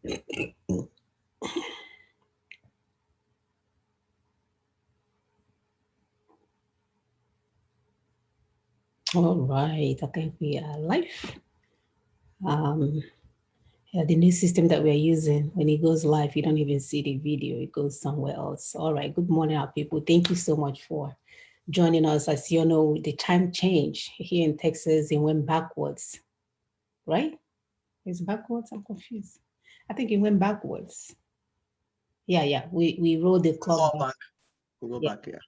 All right, I think we are live. Um, yeah, the new system that we're using, when it goes live, you don't even see the video, it goes somewhere else. All right, good morning, our people. Thank you so much for joining us. As you know, the time change here in Texas, it went backwards, right? It's backwards, I'm confused. I think it went backwards. Yeah, we rolled the clock Go back. back. We'll go Yeah, back here.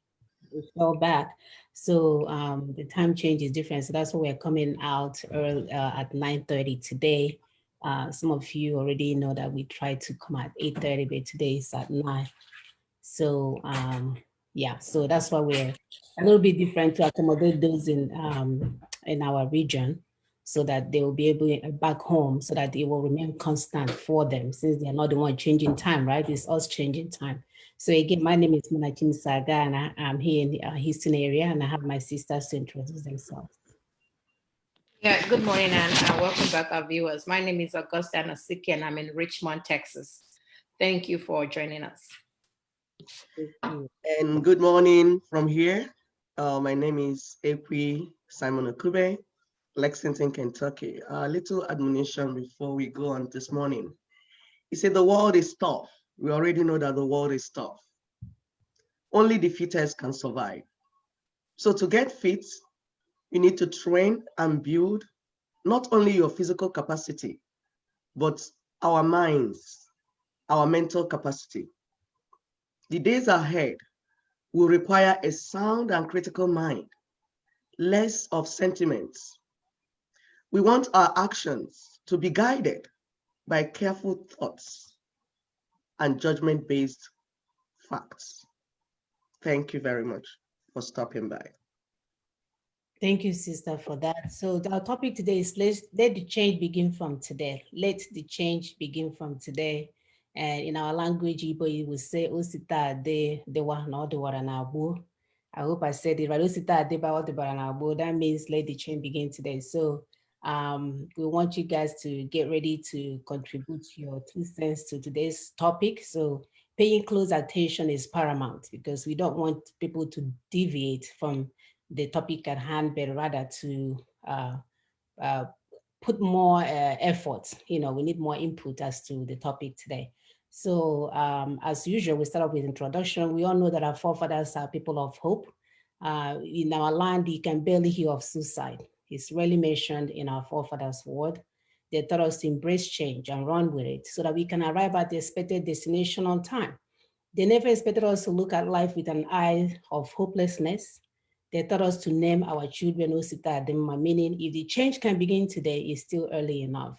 we fell back. So the time change is different. So that's why we're coming out early, at 9:30 today. Some of you already know that we try to come at 8:30, but today is at 9. So yeah, so that's why we're a little bit different to accommodate those in our region, so that they will be able back home, so that it will remain constant for them, since they're not the one changing time, right? It's us changing time. So again, my name is Munachim Saga, and I'm here in the Houston area, and I have my sisters to introduce themselves. Yeah, good morning and welcome back, our viewers. My name is Augusta Nasiki and I'm in Richmond, Texas. Thank you for joining us. And good morning from here. My name is Equi Simon Okube, Lexington, Kentucky. A little admonition before we go on this morning. He said the world is tough. We already know that the world is tough. Only the fittest can survive. So to get fit, you need to train and build not only your physical capacity, but our minds, our mental capacity. The days ahead will require a sound and critical mind, less of sentiments. We want our actions to be guided by careful thoughts and judgment-based facts. Thank you very much for stopping by. Thank you, sister, for that. So our topic today is let the change begin from today. Let the change begin from today. And in our language, Igbo, will say Osita de wa no de waranabu. I hope I said it right. Osita de ba de waranabu. That means let the change begin today. So we want you guys to get ready to contribute your 2 cents to today's topic. So paying close attention is paramount, because we don't want people to deviate from the topic at hand, but rather to uh, put more effort. We need more input as to the topic today. So as usual, we start off with introduction. We all know that our forefathers are people of hope. In our land, you can barely hear of suicide. It's rarely mentioned in our forefathers' word. They taught us to embrace change and run with it, so that we can arrive at the expected destination on time. They never expected us to look at life with an eye of hopelessness. They taught us to name our children Osita Adema, meaning if the change can begin today, it's still early enough.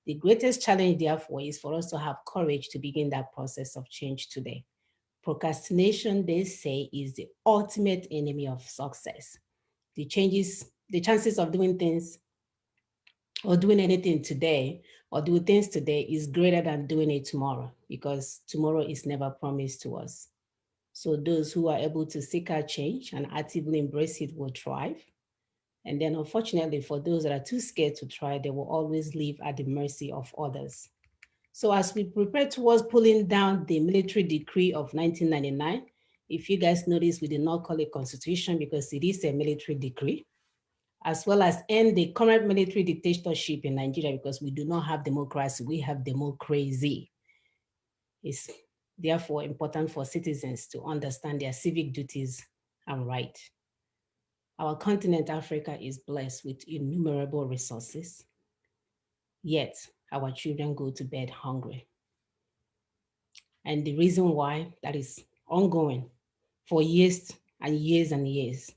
The greatest challenge, therefore, is for us to have courage to begin that process of change today. Procrastination, they say, is the ultimate enemy of success. The chances of doing things or doing anything today or doing things today is greater than doing it tomorrow, because tomorrow is never promised to us. So those who are able to seek out change and actively embrace it will thrive. And then unfortunately, for those that are too scared to try, they will always live at the mercy of others. So as we prepare towards pulling down the military decree of 1999, if you guys notice, we did not call it constitution because it is a military decree, as well as end the current military dictatorship in Nigeria, because we do not have democracy, we have democracy. It's therefore important for citizens to understand their civic duties and rights. Our continent, Africa, is blessed with innumerable resources, yet our children go to bed hungry. And the reason why that is ongoing for years and years and years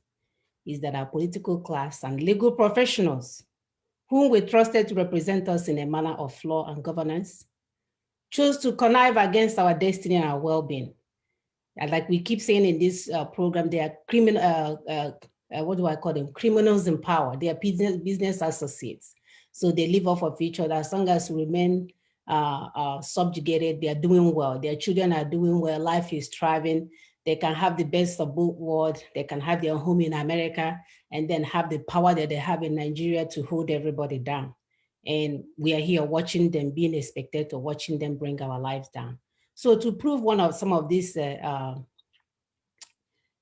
is that our political class and legal professionals, whom we trusted to represent us in a manner of law and governance, chose to connive against our destiny and our well-being. And like we keep saying in this program, they are what do I call them? Criminals in power. They are business associates. So they live off of each other. As long as we remain subjugated, they are doing well. Their children are doing well. Life is thriving. They can have the best of both worlds. They can have their home in America and then have the power that they have in Nigeria to hold everybody down. And we are here watching them, being a spectator, watching them bring our lives down. So to prove some of these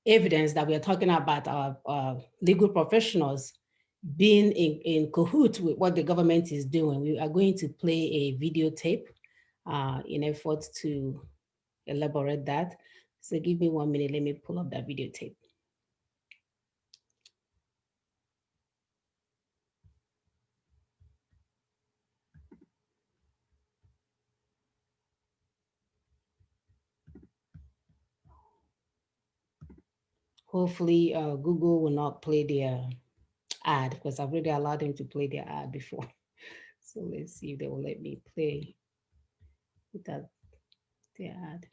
evidence that we are talking about our legal professionals being in cahoots with what the government is doing, we are going to play a videotape in effort to elaborate that. So give me 1 minute, let me pull up that videotape. Hopefully Google will not play their ad, because I've already allowed them to play their ad before. So let's see if they will let me play without their ad.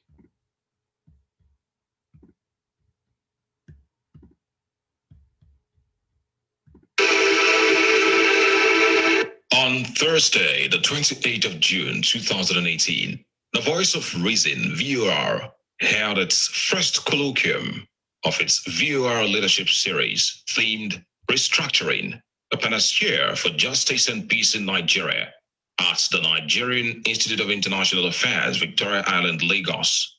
On Thursday, the 28th of June, 2018, the Voice of Reason, VOR, held its first colloquium of its VOR Leadership Series themed Restructuring, a panacea for justice and peace in Nigeria at the Nigerian Institute of International Affairs, Victoria Island, Lagos.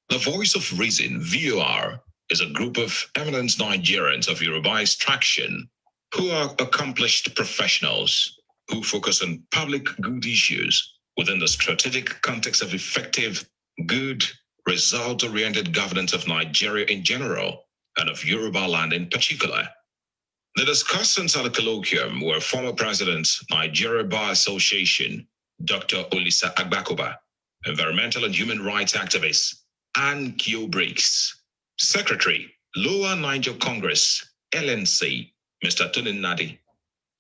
The Voice of Reason, VOR, is a group of eminent Nigerians of Yoruba extraction who are accomplished professionals who focus on public good issues within the strategic context of effective, good, result-oriented governance of Nigeria in general and of Yoruba land in particular. The discussants at the colloquium were former President, Nigeria Bar Association, Dr. Olisa Agbakoba, environmental and human rights activist, Ann Kyo Briggs, Secretary, Lower Niger Congress, LNC, Mr. Tunin Nadi,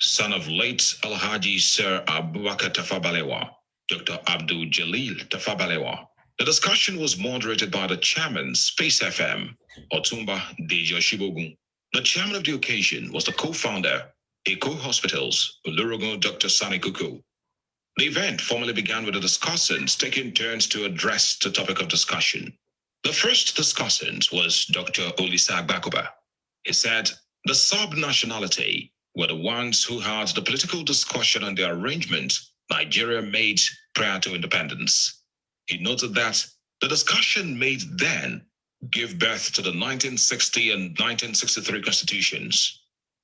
son of late Alhaji Sir Abubakar Tafabalewa, Dr. Abdul Jalil Tafabalewa. The discussion was moderated by the chairman, Space FM, Otumba Dejo Shibogun. The chairman of the occasion was the co-founder, Eko Hospitals, Olurogun Dr. Sani Kuku. The event formally began with the discussants taking turns to address the topic of discussion. The first discussant was Dr. Olisa Agbakoba. He said the sub-nationality were the ones who had the political discussion on the arrangement Nigeria made prior to independence. He noted that the discussion made then gave birth to the 1960 and 1963 constitutions,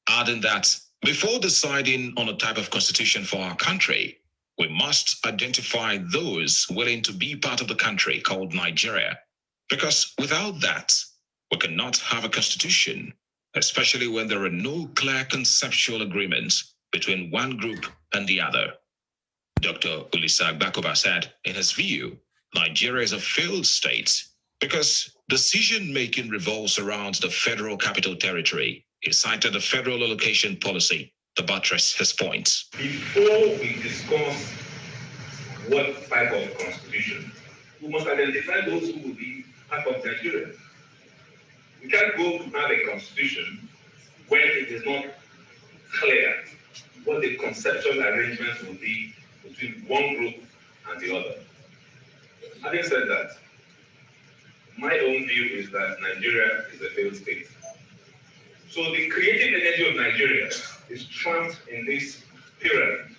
adding that before deciding on a type of constitution for our country, we must identify those willing to be part of the country called Nigeria, because without that, we cannot have a constitution, especially when there are no clear conceptual agreements between one group and the other. Dr. Olisa Agbakoba said, in his view, Nigeria is a failed state because decision-making revolves around the Federal Capital Territory. He cited the federal allocation policy to buttress his point. Before we discuss what type of constitution, we must identify those who will be part of Nigeria. We can't go to have a constitution when it is not clear what the conceptual arrangements will be between one group and the other. Having said that, my own view is that Nigeria is a failed state. So the creative energy of Nigeria is trapped in this pyramid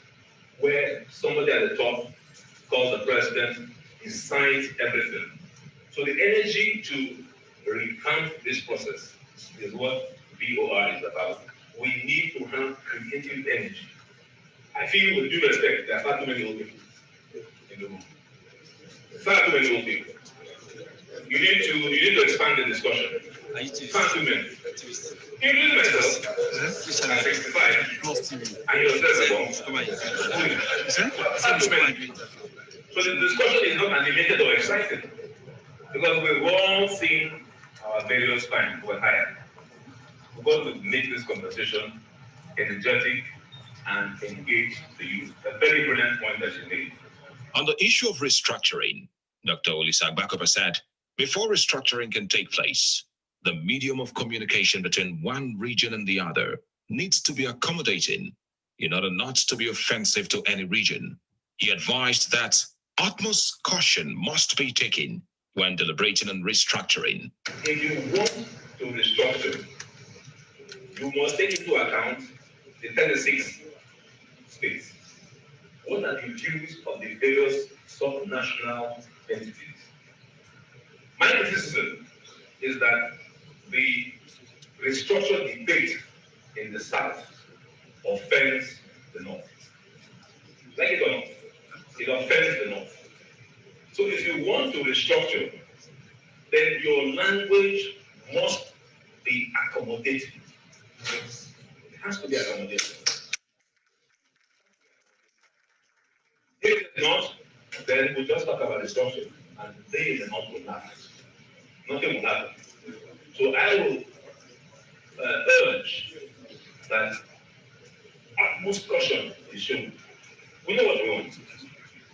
where somebody at the top, called the president, decides everything. So the energy to revamp this process is what BOR is about. We need to have creative energy. I feel, with due respect, there are far too many old people in the room. Far too many old people. You need to expand the discussion. Far too many. Including myself, at 65, and yourself, far too many. So the discussion is not animated or excited, because we've all seen our various times were higher. We've got to make this conversation energetic and engage the youth. A very brilliant point that you made. On the issue of restructuring, Dr. Olisa Agbakoba said, before restructuring can take place, the medium of communication between one region and the other needs to be accommodating in order not to be offensive to any region. He advised that utmost caution must be taken when deliberating on restructuring. If you want to restructure, you must take into account the 36 states. what are the views of the various sub-national entities? My criticism is that the restructured debate in the South offends the North. Like it or not, it offends the North. So if you want to restructure, then your language must be accommodating. It has to be accommodating. If it's not, then we just talk about restructure, and they in the North will laugh. Nothing will happen. So I will urge that utmost caution is shown. We know what we want.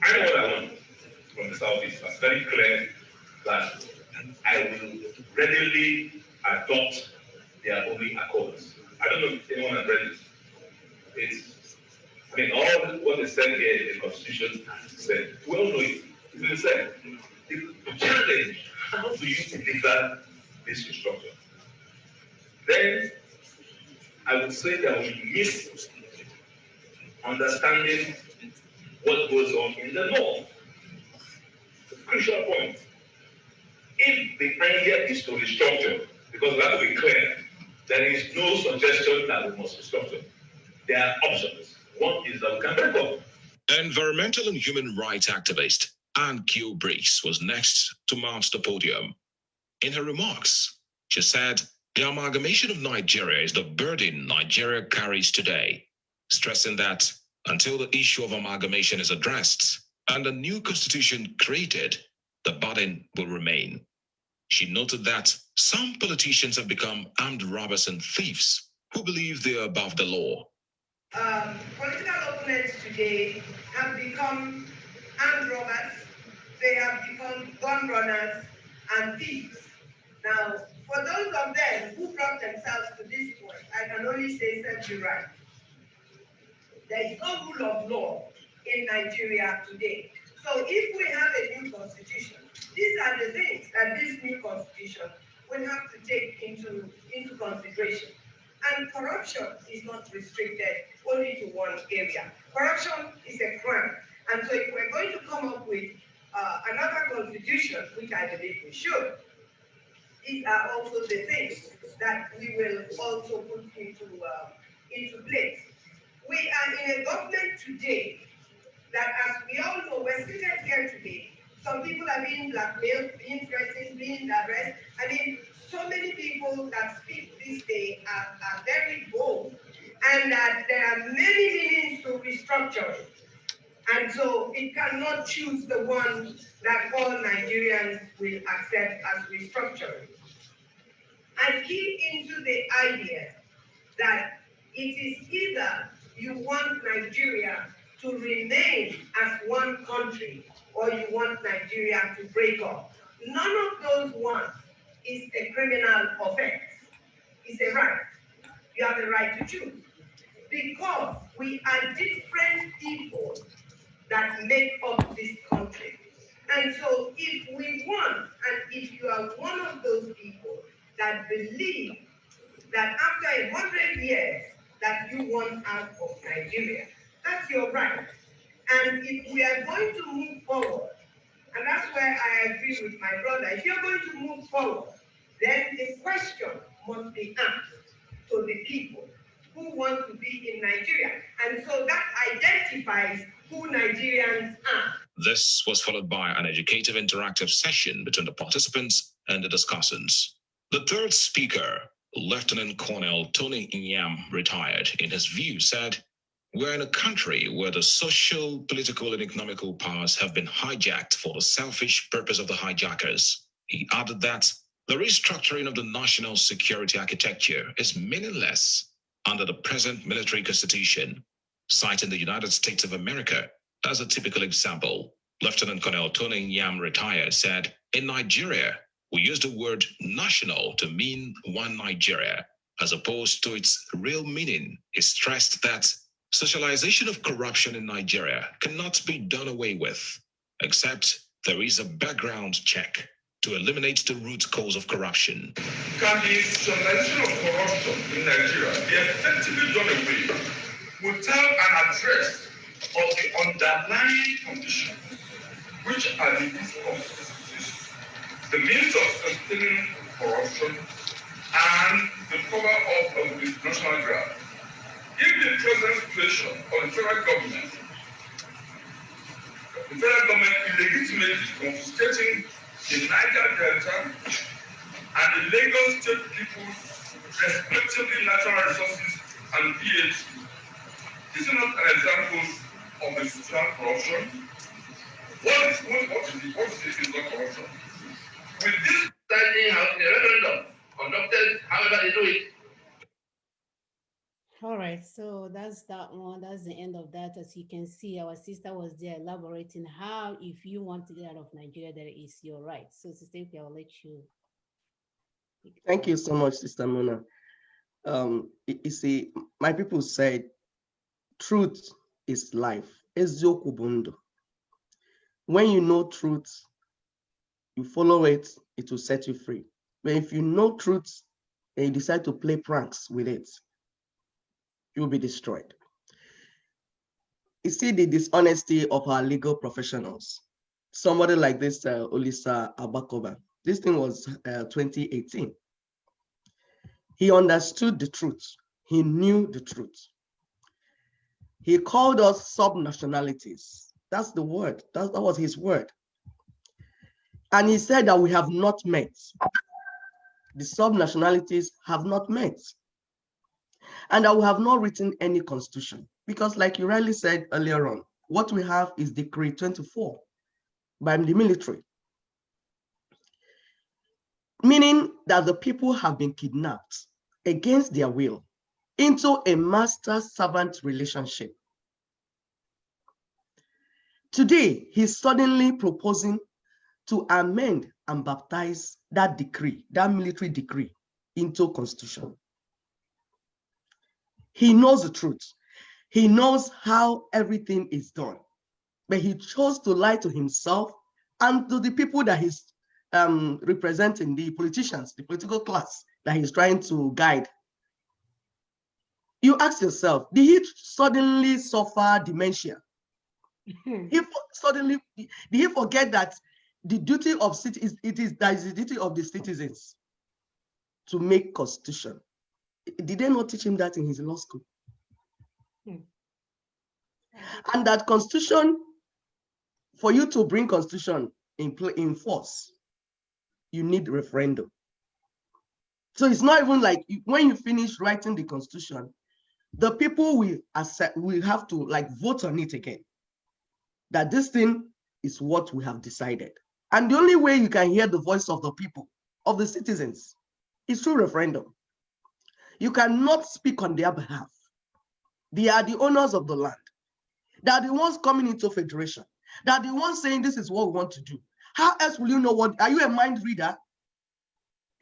I know what I want from the Southeast. It's very clear that I will readily adopt their only accords. I don't know if anyone has read it. All what is said here in the Constitution is said. We all know it. It's been said. The challenge, how do you deliver this restructure? Then I would say that we miss understanding what goes on in the North. Crucial point. If the idea is to restructure, because we have to be clear, there is no suggestion that we must restructure. There are options. One is that we can break up. Environmental and human rights activist Anne Gilbriggs was next to mount the podium. In her remarks, she said the amalgamation of Nigeria is the burden Nigeria carries today, stressing that until the issue of amalgamation is addressed and a new constitution created, the burden will remain. She noted that some politicians have become armed robbers and thieves who believe they are above the law. Political opponents today have become armed robbers, they have become gun runners and thieves. Now, for those of them who brought themselves to this point, I can only say set you right. There is no rule of law in Nigeria today. So if we have a new constitution, these are the things that this new constitution will have to take into consideration. And corruption is not restricted only to one area. Corruption is a crime. And so if we're going to come up with another constitution, which I believe we should, these are also the things that we will also put into place. We are in a government today that, as we all know, we're seated here today. Some people are being blackmailed, being threatened, being arrested. So many people that speak this day are very bold, and that there are many meanings to restructure. And so it cannot choose the one that all Nigerians will accept as restructuring. And key into the idea that it is either you want Nigeria to remain as one country or you want Nigeria to break up. None of those ones is a criminal offense. It's a right. You have the right to choose. Because we are different people that make up this country. And so if we want, and if you are one of those people that believe that after 100 years that you want out of Nigeria, that's your right. And if we are going to move forward, and that's where I agree with my brother, if you're going to move forward, then the question must be asked to the people who want to be in Nigeria. And so that identifies who Nigerians are. This was followed by an educative interactive session between the participants and the discussants. The third speaker, Lieutenant Colonel Tony Inyam, retired, in his view said, "We're in a country where the social, political, and economical powers have been hijacked for the selfish purpose of the hijackers." He added that the restructuring of the national security architecture is meaningless under the present military constitution, citing the United States of America as a typical example. Lieutenant Colonel Tony Inyam, retired, said, "In Nigeria, we use the word national to mean one Nigeria, as opposed to its real meaning." He stressed that socialization of corruption in Nigeria cannot be done away with, except there is a background check to eliminate the root cause of corruption. Can the socialization of corruption in Nigeria be effectively done away without an address of the underlying conditions, which are the inconsistencies, the means of sustaining corruption, and the cover-up of the national grant. In the present situation of the federal government illegitimately confiscating the Niger Delta and the Lagos State people's respectively natural resources and VAT. Is it not an example of the social corruption? What is not corruption? With this standing out in a referendum conducted, however they do it. All right, so that's that one. That's the end of that. As you can see, our sister was there elaborating how, if you want to get out of Nigeria, there is your right. So, Sister, I'll let you. Thank you so much, Sister Mona. You see, my people said, truth is life. Eziokwu bụ ndụ. When you know truth, you follow it, it will set you free. But if you know truth and you decide to play pranks with it, you will be destroyed. You see the dishonesty of our legal professionals. Somebody like this, Olisa Abakoba, this thing was 2018. He understood the truth. He knew the truth. He called us sub-nationalities. That's the word. That was his word. And he said that we have not met. The sub-nationalities have not met. And that we have not written any constitution. Because like you rightly said earlier on, what we have is Decree 24 by the military. Meaning that the people have been kidnapped against their will into a master-servant relationship. Today, he's suddenly proposing to amend and baptize that decree, that military decree, into constitution. He knows the truth. He knows how everything is done. But he chose to lie to himself and to the people that he's representing, the politicians, the political class that he's trying to guide. You ask yourself, did he suddenly suffer dementia? Did he forget that the duty of cities, that is the duty of the citizens to make constitution? Did they not teach him that in his law school? And that constitution, for you to bring constitution in force, you need referendum. So it's not even like when you finish writing the constitution, the people will have to vote on it again. That this thing is what we have decided. And the only way you can hear the voice of the people, of the citizens, is through referendum. You cannot speak on their behalf. They are the owners of the land. They are the ones coming into federation. They are the ones saying this is what we want to do. How else will you know what? Are you a mind reader?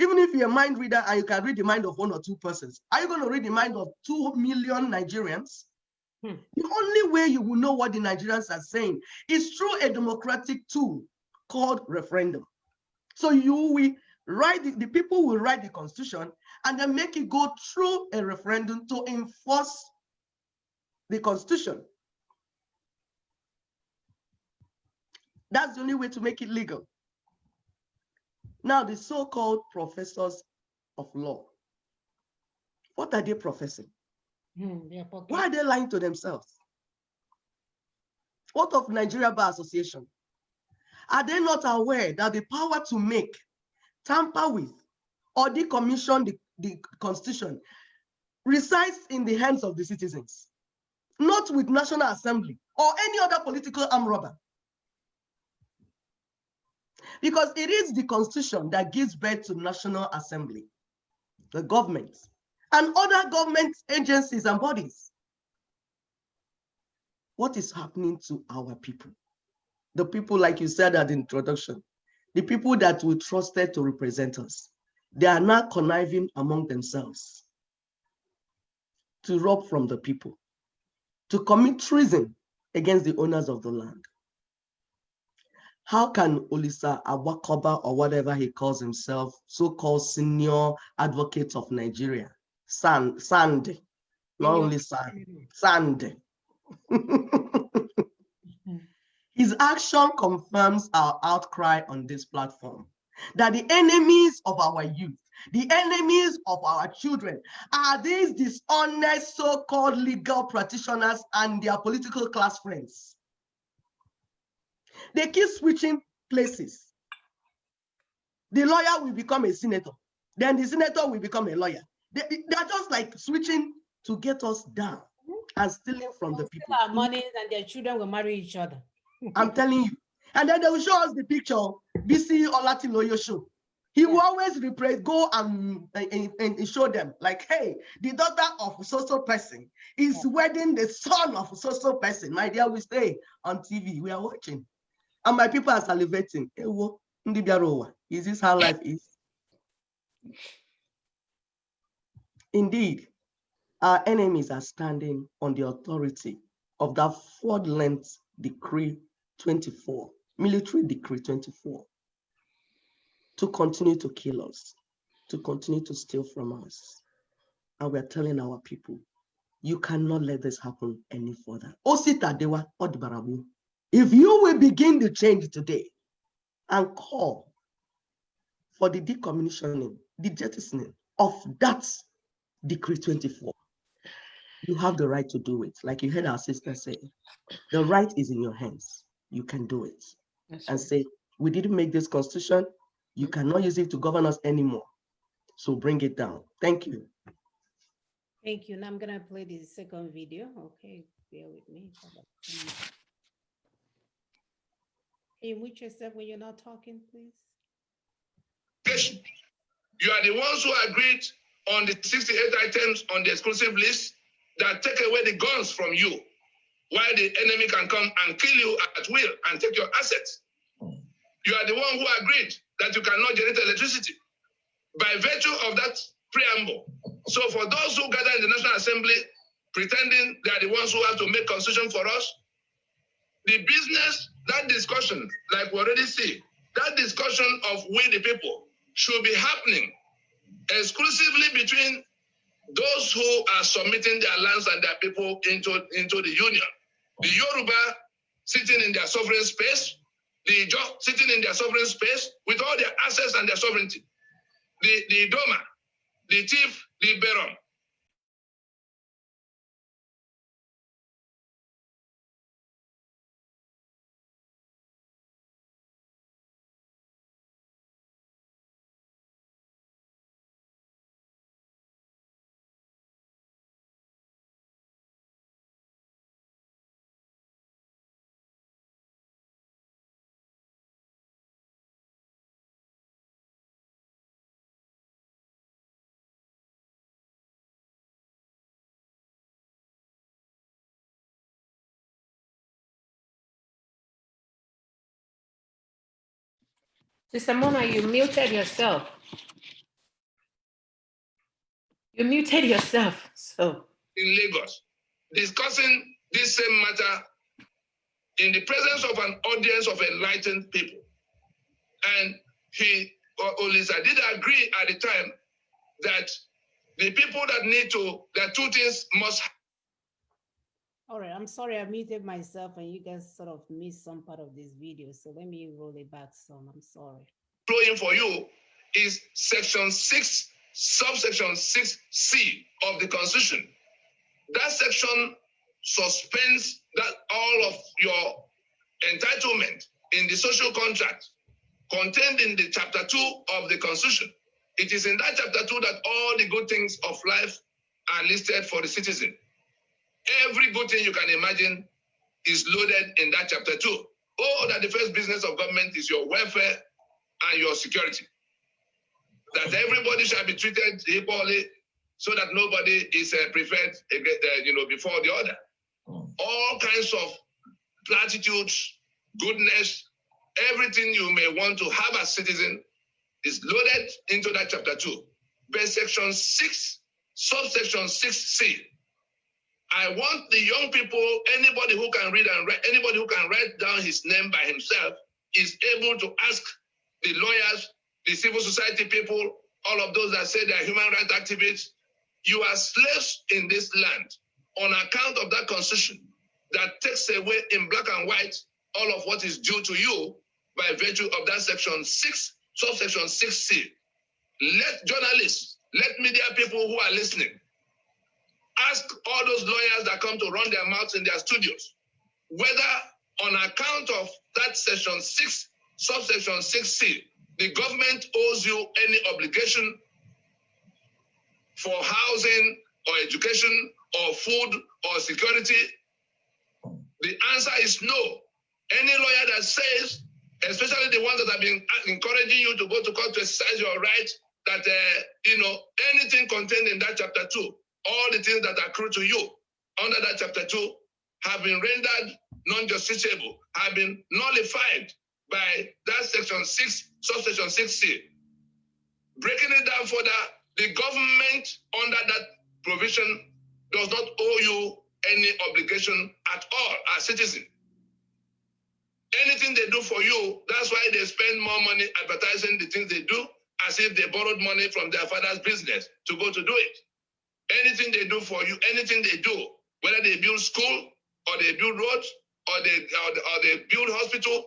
Even if you're a mind reader and you can read the mind of one or two persons, are you going to read the mind of 2 million Nigerians? The only way you will know what the Nigerians are saying is through a democratic tool called referendum. So you will write, the people will write the constitution and then make it go through a referendum to enforce the constitution. That's the only way to make it legal. Now, the so-called professors of law, what are they professing? Why are they lying to themselves? What of Nigeria Bar Association? Are they not aware that the power to make, tamper with, or decommission the constitution resides in the hands of the citizens, not with National Assembly or any other political arm robber? Because it is the constitution that gives birth to National Assembly, the government, and other government agencies and bodies. What is happening to our people? The people, like you said at the introduction, the people that we trusted to represent us, they are now conniving among themselves to rob from the people, to commit treason against the owners of the land. How can Olisa Abakoba, or whatever he calls himself, so-called senior advocate of Nigeria, Sand, not only Sand, His action confirms our outcry on this platform that the enemies of our youth, the enemies of our children, are these dishonest so-called legal practitioners and their political class friends. They keep switching places. The lawyer will become a senator. Then the senator will become a lawyer. They're just like switching to get us down and stealing from the people. Our money and their children will marry each other. I'm telling you. And then they will show us the picture, BC Olatiloyo show. He will always go and show them, like, hey, the daughter of so-so person is wedding the son of so-so person. My dear, we stay on TV. We are watching. And my people are salivating. Is this how life is? Indeed, our enemies are standing on the authority of that fraudulent Decree 24, Military Decree 24, to continue to kill us, to continue to steal from us. And we're telling our people, you cannot let this happen any further. If you will begin the change today and call for the decommissioning, the jettisoning of that Decree 24, you have the right to do it. Like you heard our sister say, the right is in your hands. You can do it. And say, we didn't make this constitution. You cannot use it to govern us anymore. So bring it down. Thank you. Thank you. Now I'm going to play the second video. Okay, bear with me. Can you mute yourself when you're not talking, please? You are the ones who agreed on the 68 items on the exclusive list that take away the guns from you, while the enemy can come and kill you at will and take your assets. You are the one who agreed that you cannot generate electricity by virtue of that preamble. So for those who gather in the National Assembly pretending they are the ones who have to make constitution for us, the business, that discussion, like we already see, that discussion of we the people should be happening exclusively between those who are submitting their lands and their people into the union. The Yoruba sitting in their sovereign space, the Ijaw sitting in their sovereign space with all their assets and their sovereignty. The Doma, the Tiv, the Berom. Sister Mona, you muted yourself. You muted yourself. So In Lagos, discussing this same matter in the presence of an audience of enlightened people. And Olisa did agree at the time that the people that two things must happen. All right, I'm sorry I muted myself and you guys sort of missed some part of this video. So let me roll it back some. I'm sorry. Flowing for you is section 6, subsection 6C of the Constitution. That section suspends that all of your entitlement in the social contract contained in the chapter 2 of the Constitution. It is in that chapter 2 that all the good things of life are listed for the citizen. Every good thing you can imagine is loaded in that chapter 2. Oh, that the first business of government is your welfare and your security. That everybody shall be treated equally so that nobody is preferred before the other. All kinds of platitudes, goodness, everything you may want to have as citizen is loaded into that chapter 2. But section 6, subsection 6C, I want the young people, anybody who can read and write, anybody who can write down his name by himself is able to ask the lawyers, the civil society people, all of those that say they are human rights activists, you are slaves in this land on account of that constitution. that takes away in black and white all of what is due to you by virtue of that section 6, subsection 6C. Let journalists, let media people who are listening, ask all those lawyers that come to run their mouths in their studios, whether on account of that section 6, subsection 6C, the government owes you any obligation for housing or education or food or security. The answer is no. Any lawyer that says, especially the ones that have been encouraging you to go to court to exercise your right, that anything contained in that chapter 2, all the things that accrue to you under that chapter 2 have been rendered non-justiciable, have been nullified by that section 6, subsection 6C. Breaking it down further, the government under that provision does not owe you any obligation at all as citizen. Anything they do for you, that's why they spend more money advertising the things they do as if they borrowed money from their father's business to go to do it. Anything they do for you, anything they do, whether they build school or they build roads or they build hospital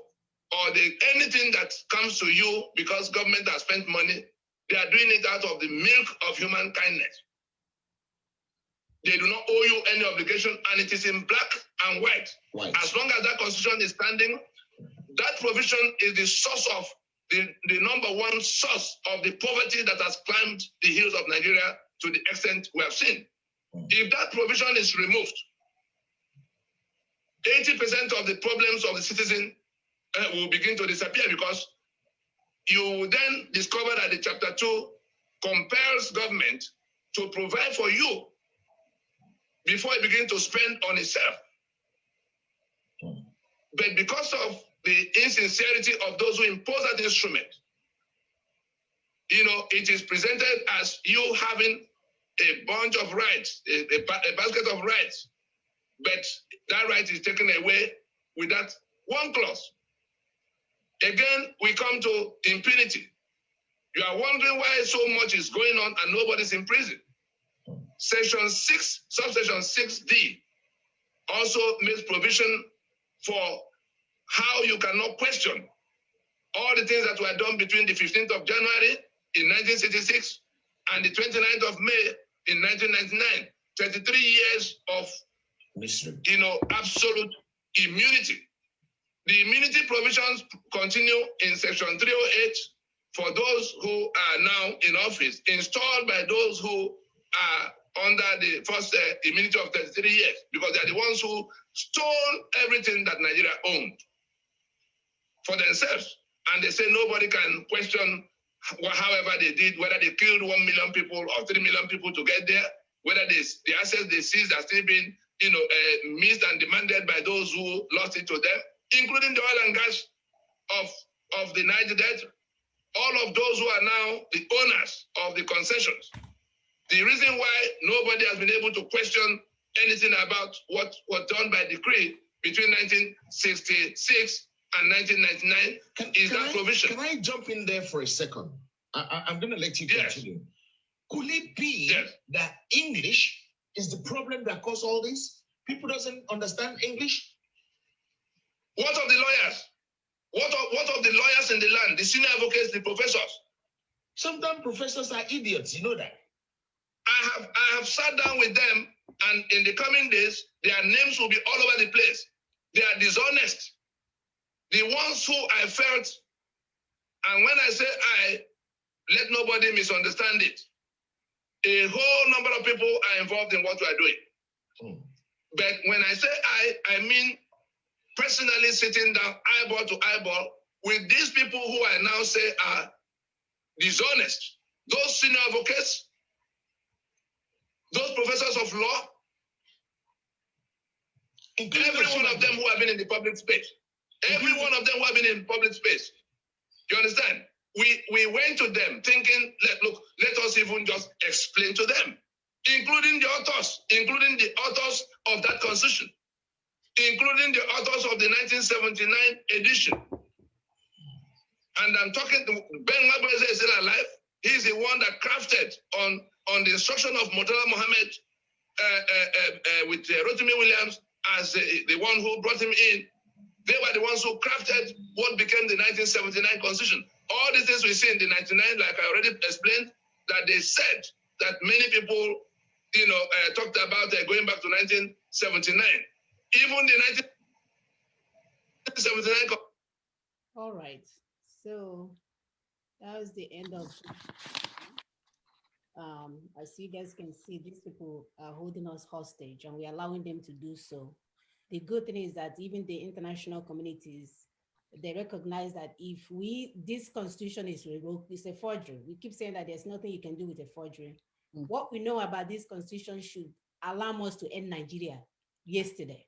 or anything that comes to you because government has spent money, they are doing it out of the milk of human kindness. They do not owe you any obligation, and it is in black and white. As long as that constitution is standing, that provision is the source of the number one source of the poverty that has climbed the hills of Nigeria to the extent we have seen. If that provision is removed, 80% of the problems of the citizen will begin to disappear, because you will then discover that the chapter 2 compels government to provide for you before it begins to spend on itself. But because of the insincerity of those who impose that instrument, it is presented as you having a bunch of rights, a basket of rights, but that right is taken away with that one clause. Again, we come to impunity. You are wondering why so much is going on and nobody's in prison. Section 6, subsection 6D also makes provision for how you cannot question all the things that were done between the 15th of January in 1966 and the 29th of May in 1999. 33 years of mystery, absolute immunity. The immunity provisions continue in section 308 for those who are now in office, installed by those who are under the first immunity of 33 years, because they are the ones who stole everything that Nigeria owned for themselves. And they say nobody can question however they did, whether they killed 1 million people or 3 million people to get there, whether the assets they seized are still being missed and demanded by those who lost it to them, including the oil and gas of the Niger Delta, all of those who are now the owners of the concessions. The reason why nobody has been able to question anything about what was done by decree between 1966 and 1999 is that provision. Can I jump in there for a second? I'm going to let you continue. Yes. Could it be that English is the problem that caused all this? People doesn't understand English? What of the lawyers? What of the lawyers in the land, the senior advocates, the professors? Sometimes professors are idiots, you know that. I have sat down with them, and in the coming days, their names will be all over the place. They are dishonest. The ones who I felt, and when I say I, let nobody misunderstand it. A whole number of people are involved in what we are doing. But when I say I mean personally sitting down eyeball to eyeball with these people who I now say are dishonest. Those senior advocates, those professors of law, every one of them who have been in the public space. Every one of them who have been in public space. You understand? We went to them thinking, let us even just explain to them, including the authors of that constitution, including the authors of the 1979 edition. And I'm talking to Ben Wabweze is still alive. He's the one that crafted on the instruction of Murtala Mohammed with Rotimi Williams as the one who brought him in. They were the ones who crafted what became the 1979 Constitution. All these things we see in the 99, like I already explained, that they said that many people, talked about going back to 1979. Even the 1979. All right. So that was the end of. As you guys can see, these people are holding us hostage, and we're allowing them to do so. The good thing is that even the international communities, they recognize that if this constitution is revoked, it's a forgery. We keep saying that there's nothing you can do with a forgery. What we know about this constitution should allow us to end Nigeria yesterday,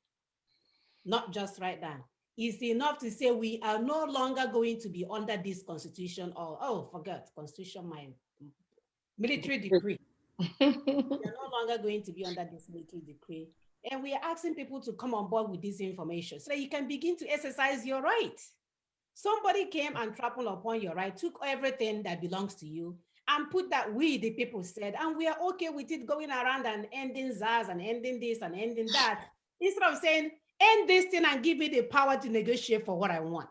not just right now. It's enough to say we are no longer going to be under this constitution, or forget constitution, my military decree. We are no longer going to be under this military decree. And we are asking people to come on board with this information so that you can begin to exercise your right. Somebody came and trampled upon your right, took everything that belongs to you, and put that we, the people, said, and we are okay with it going around and ending ZAS and ending this and ending that, instead of saying, end this thing and give me the power to negotiate for what I want.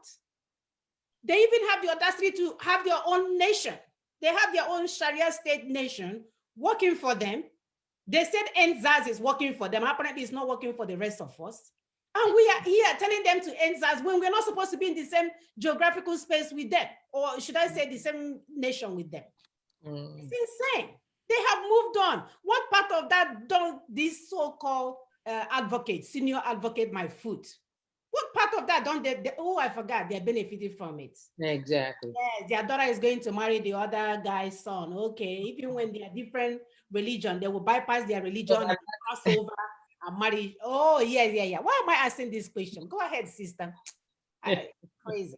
They even have the audacity to have their own nation. They have their own Sharia state nation working for them. They said NZAS is working for them. Apparently, it's not working for the rest of us. And we are here telling them to end ZAS when we're not supposed to be in the same geographical space with them, or should I say the same nation with them. It's insane. They have moved on. What part of that don't these so-called advocates, senior advocate, my foot? What part of that don't they, oh, I forgot, they're benefiting from it. Exactly. Yes, their daughter is going to marry the other guy's son. Okay, even when they are different religion, they will bypass their religion and cross over and marry. Oh, yeah. Why am I asking this question? Go ahead, sister. Crazy.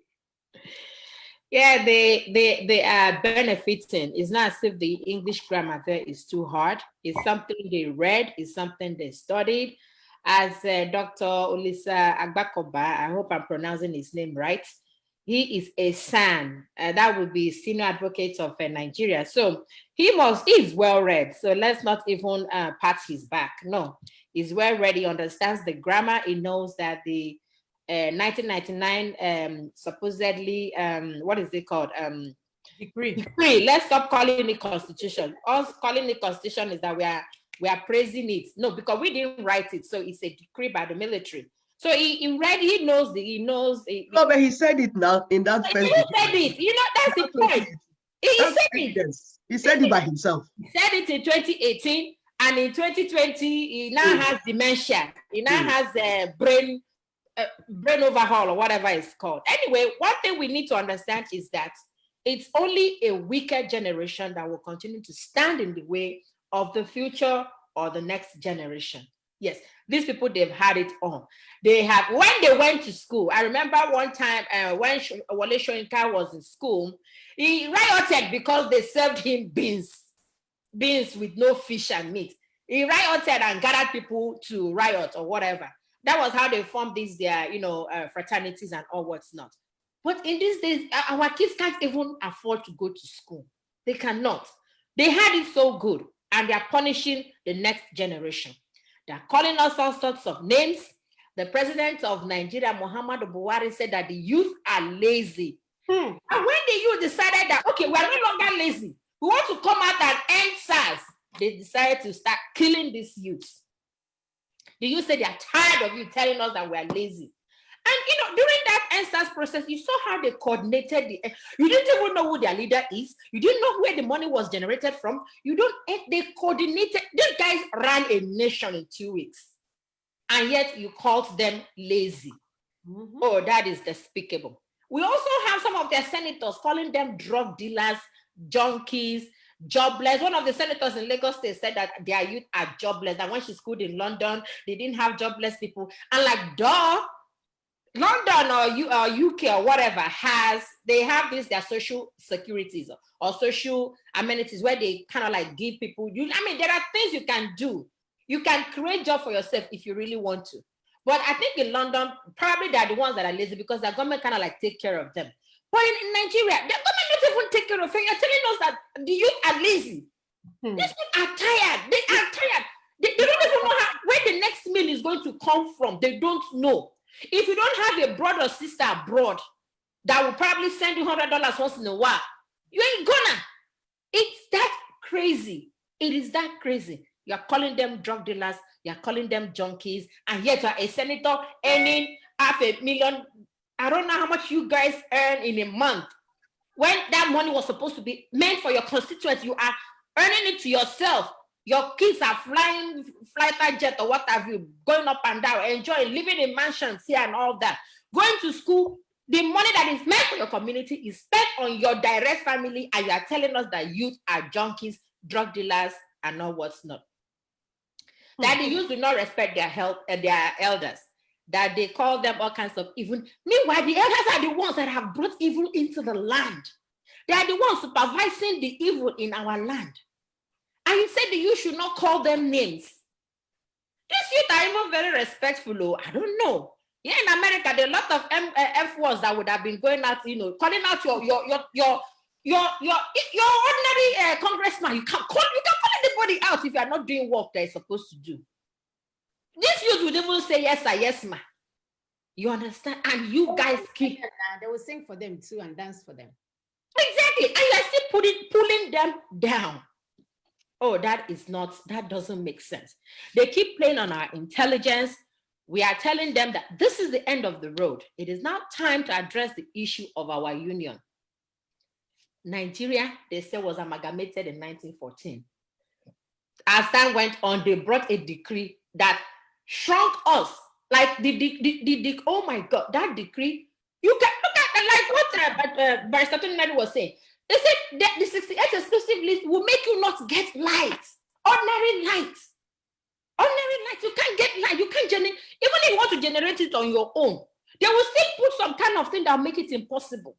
Yeah, they are benefiting. It's not as if the English grammar there is too hard. It's something they read, it's something they studied. As Dr. Olisa Agbakoba, I hope I'm pronouncing his name right, he is a SAN, that would be Senior Advocate of Nigeria. So he's well read. So let's not even pat his back. No, he's well read. He understands the grammar. He knows that the 1999 supposedly what is it called? Decree. Let's stop calling it constitution. Us calling it constitution is that we are praising it. No, because we didn't write it. So it's a decree by the military. So he read, he knows. No, but he said it now in that first. He said it. That's the point. He said it. He said it by himself. He said it in 2018, and in 2020, he now has dementia. He now has a brain overhaul or whatever it's called. Anyway, one thing we need to understand is that it's only a weaker generation that will continue to stand in the way of the future or the next generation. Yes, these people, they've had it on. When they went to school, I remember one time when Wole Soyinka was in school, he rioted because they served him beans with no fish and meat. He rioted and gathered people to riot or whatever. That was how they formed these fraternities and all what's not. But in these days, our kids can't even afford to go to school. They cannot. They had it so good, and they're punishing the next generation. They're calling us all sorts of names. The president of Nigeria, Muhammadu Buhari, said that the youth are lazy. And when the youth decided that, okay, we're no longer lazy, we want to come out and end SARS, they decided to start killing these youths. The youth said they're tired of you telling us that we're lazy. And during that NSAS process, you saw how they coordinated you didn't even know who their leader is. You didn't know where the money was generated from. They coordinated. These guys ran a nation in 2 weeks. And yet you called them lazy. Mm-hmm. Oh, that is despicable. We also have some of their senators calling them drug dealers, junkies, jobless. One of the senators in Lagos State said that their youth are jobless. And when she schooled in London, they didn't have jobless people. And London or UK or whatever they have their social securities or social amenities where they kind of like give people, there are things you can do. You can create job for yourself if you really want to. But I think in London, probably they're the ones that are lazy because the government kind of like take care of them. But in Nigeria, the government doesn't even take care of them. You're telling us that the youth are lazy. These people are tired. They are tired. They don't even know where the next meal is going to come from. They don't know. If you don't have a brother or sister abroad that will probably send you $100 once in a while, you ain't gonna. It's that crazy. It is that crazy. You're calling them drug dealers, you're calling them junkies, and yet you're a senator earning $500,000. I don't know how much you guys earn in a month. When that money was supposed to be meant for your constituents, you are earning it to yourself. Your kids are flying fighter jet or what have you, going up and down, enjoying, living in mansions here and all that. Going to school, the money that is meant for your community is spent on your direct family, and you are telling us that youth are junkies, drug dealers, and all what's not. That the youth do not respect their health and their elders, that they call them all kinds of evil. Meanwhile, the elders are the ones that have brought evil into the land. They are the ones supervising the evil in our land. And you said that you should not call them names. These youth are even very respectful. Oh, I don't know. Yeah, in America, there are a lot of F words that would have been going out, calling out your ordinary congressman. You can't call anybody out if you are not doing work they're supposed to do. These youth would even say yes sir, yes ma. You understand? And you guys keep. They will sing for them too and dance for them. Exactly, and you are still pulling them down. Oh, that doesn't make sense. They keep playing on our intelligence. We are telling them that this is the end of the road. It is now time to address the issue of our union. Nigeria, they say, was amalgamated in 1914. As time went on, they brought a decree that shrunk us. Like the oh my God, that decree, you can look at like what Barrister Tony was saying. They said that the 68 exclusive list will make you not get lights, ordinary lights. Ordinary lights, you can't get light, you can't generate, even if you want to generate it on your own, they will still put some kind of thing that will make it impossible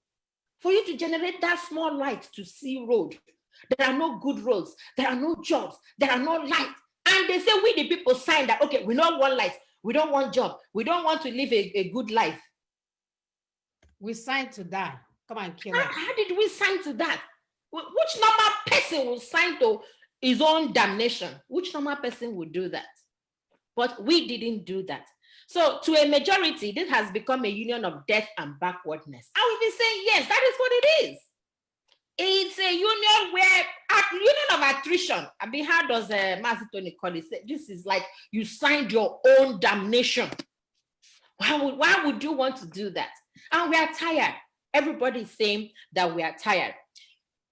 for you to generate that small light to see road. There are no good roads, there are no jobs, there are no lights. And they say we the people sign that, okay, we don't want lights, we don't want job, we don't want to live a good life. We signed to die. Come on, kill us. How did we sign to that? Which normal person will sign to his own damnation? Which normal person would do that? But we didn't do that. So to a majority, this has become a union of death and backwardness. And we've been saying, yes, that is what it is. It's a union union of attrition. I mean, how does Master Tony call it? This is like you signed your own damnation. Why would you want to do that? And we are tired. Everybody's saying that we are tired.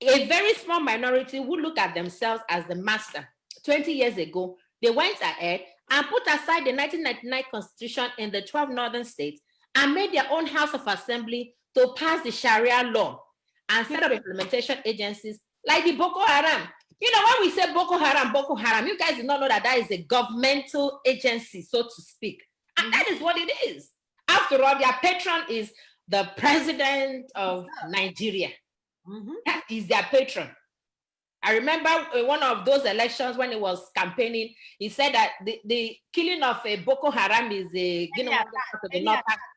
A very small minority would look at themselves as the master. 20 years ago, they went ahead and put aside the 1999 constitution in the 12 northern states and made their own House of Assembly to pass the Sharia law and set up implementation agencies like the Boko Haram. You know, when we say Boko Haram, you guys do not know that is a governmental agency, so to speak. And that is what it is. After all, their patron is the president of Nigeria. That is their patron. I remember one of those elections when he was campaigning, he said that the killing of a Boko Haram is a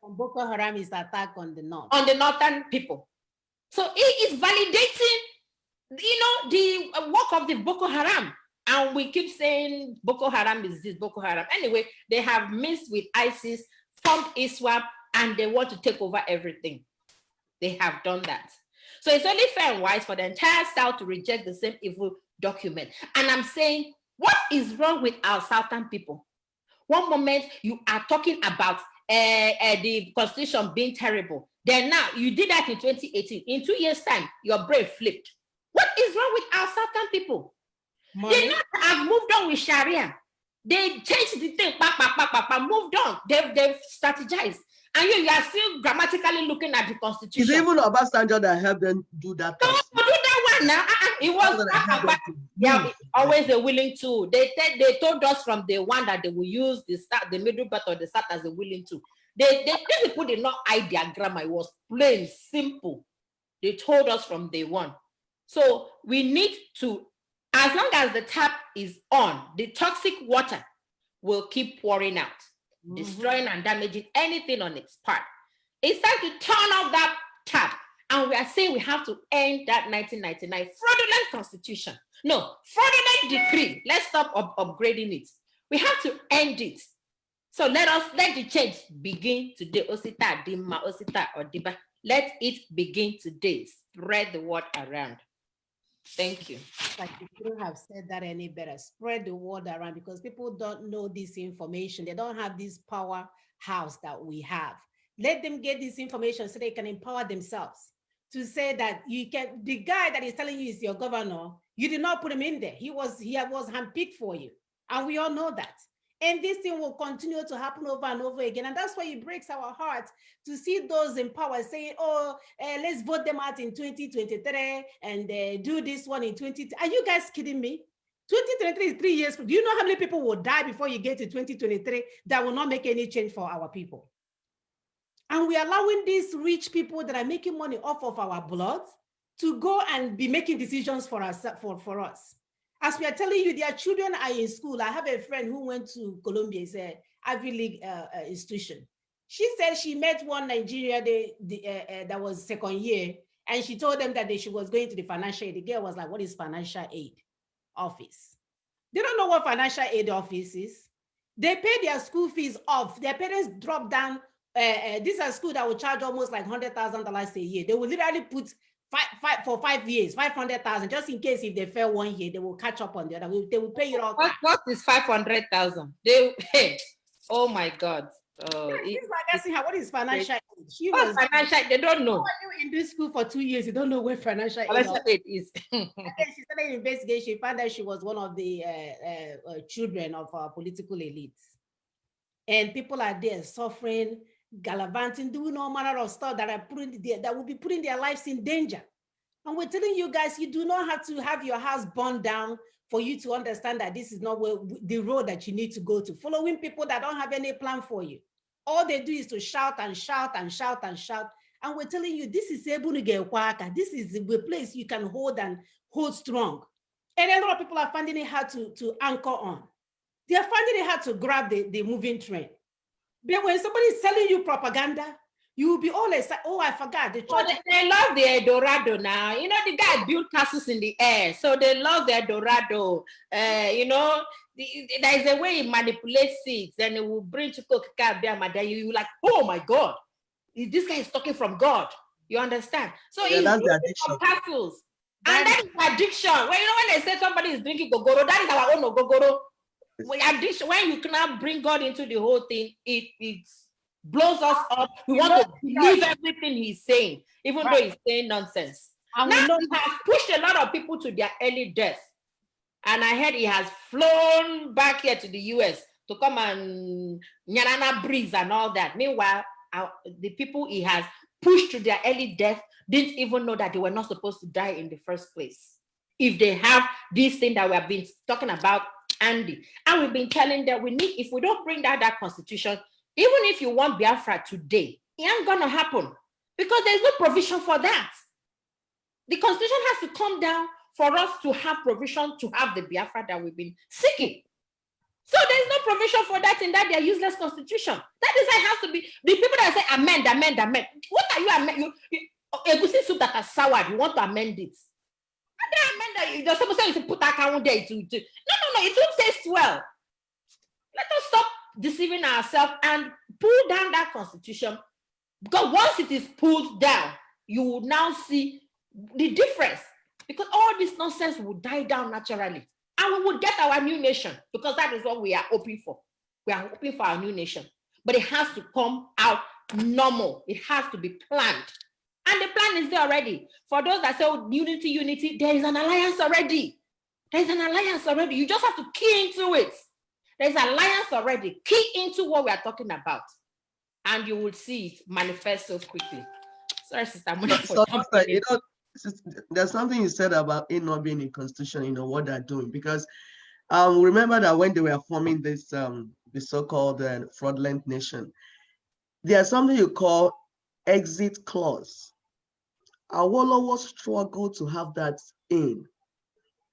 Boko Haram is attack on the north. On the northern people. So it is validating, the work of the Boko Haram. And we keep saying Boko Haram is this, Boko Haram. Anyway, they have mixed with ISIS, formed ISWAP, and they want to take over everything. They have done that. So it's only fair and wise for the entire South to reject the same evil document. And I'm saying, what is wrong with our Southern people? One moment you are talking about the constitution being terrible. Then now you did that in 2018. In 2 years' time, your brain flipped. What is wrong with our Southern people? They not have moved on with Sharia. They changed the thing, moved on. They've strategized. And you are still grammatically looking at the constitution. It's even Obasanjo that helped them do that. No, do that one now. It was always a willing tool. They told us from the one that they will use the middle part or the start as a willing tool. These people did not hide their grammar. It was plain, simple. They told us from day one. So we need to, as long as the tap is on, the toxic water will keep pouring out, destroying and damaging anything on its part. It's time to turn off that tap. And we are saying we have to end that 1999 fraudulent constitution. No, fraudulent decree. Let's stop upgrading it. We have to end it. So let the change begin today. Osita Dima, Osita Odiba. Let it begin today. Spread the word around. Thank you. Like you couldn't have said that any better. Spread the word around because people don't know this information. They don't have this powerhouse that we have. Let them get this information so they can empower themselves to say that you can. The guy that is telling you is your governor. You did not put him in there. He was handpicked for you, and we all know that. And this thing will continue to happen over and over again. And that's why it breaks our hearts to see those in power saying, oh, let's vote them out in 2023 and do this one in 20. Are you guys kidding me? 2023 is 3 years. Do you know how many people will die before you get to 2023 that will not make any change for our people? And we're allowing these rich people that are making money off of our blood to go and be making decisions for us. As we are telling you, their children are in school. I have a friend who went to Columbia, it's an Ivy League institution. She said she met one Nigerian that was second year, and she told them that she was going to the financial aid. The girl was like, what is financial aid office? They don't know what financial aid office is. They pay their school fees off. Their parents drop down. This is a school that will charge almost like $100,000 a year. They will literally put for 5 years, 500,000, just in case if they fail 1 year, they will catch up on the other. They will pay it all. What is 500,000? Oh my God. It's like asking her, what is financial aid? She was financial. They don't know. You in this school for 2 years, you don't know where financial aid is. And then she started an investigation. She found that she was one of the children of our political elites, and people are there suffering, gallivanting, doing all manner of stuff that will be putting their lives in danger. And we're telling you guys, you do not have to have your house burned down for you to understand that this is not the road that you need to go to. Following people that don't have any plan for you. All they do is to shout and shout and shout and shout. And we're telling you, this is Ebunige. This is the place you can hold and hold strong. And a lot of people are finding it hard to anchor on. They're finding it hard to grab the moving train. But when somebody is telling you propaganda, you will be always like, oh, I forgot. The church. They love the Eldorado now. You know, the guy built castles in the air. So they love the Eldorado. You know, there is a way he manipulates it. Then it will bring to Coca-Cola. Then you like, oh my God, this guy is talking from God. You understand? So yeah, that's the addiction. Castles. And that is addiction. Well, you know, when they say somebody is drinking gogoro, that is our own gogoro. Addiction, when you cannot bring God into the whole thing, it blows us up. We want to believe everything he's saying, even though he's saying nonsense. And now he has pushed a lot of people to their early death. And I heard he has flown back here to the US to come and Nyanana breeze and all that. Meanwhile, the people he has pushed to their early death didn't even know that they were not supposed to die in the first place. If they have this thing that we have been talking about, Andy, and we've been telling them if we don't bring that constitution, even if you want Biafra today, it ain't gonna happen because there's no provision for that. The constitution has to come down for us to have provision to have the Biafra that we've been seeking. So there's no provision for that in their useless constitution. That is why it has to be the people that say amend. What are you amend? Egusi soup that has soured, you want to amend it. You're supposed to put that account there. No, it won't taste well. Let us stop deceiving ourselves and pull down that constitution, because once it is pulled down, you will now see the difference, because all this nonsense will die down naturally and we will get our new nation, because that is what we are hoping for. We are hoping for our new nation, but it has to come out normal. It has to be planned. And the plan is there already. For those that say, oh, unity, there is an alliance already. There's an alliance already. You just have to key into it. There's an alliance already. Key into what we are talking about. And you will see it manifest so quickly. Sorry, Sister Mona. You know, there's something you said about it not being in constitution, you know, what they're doing. Because remember that when they were forming this, the so-called fraudulent nation, there's something you call exit clause. Awolowo struggled to have that in.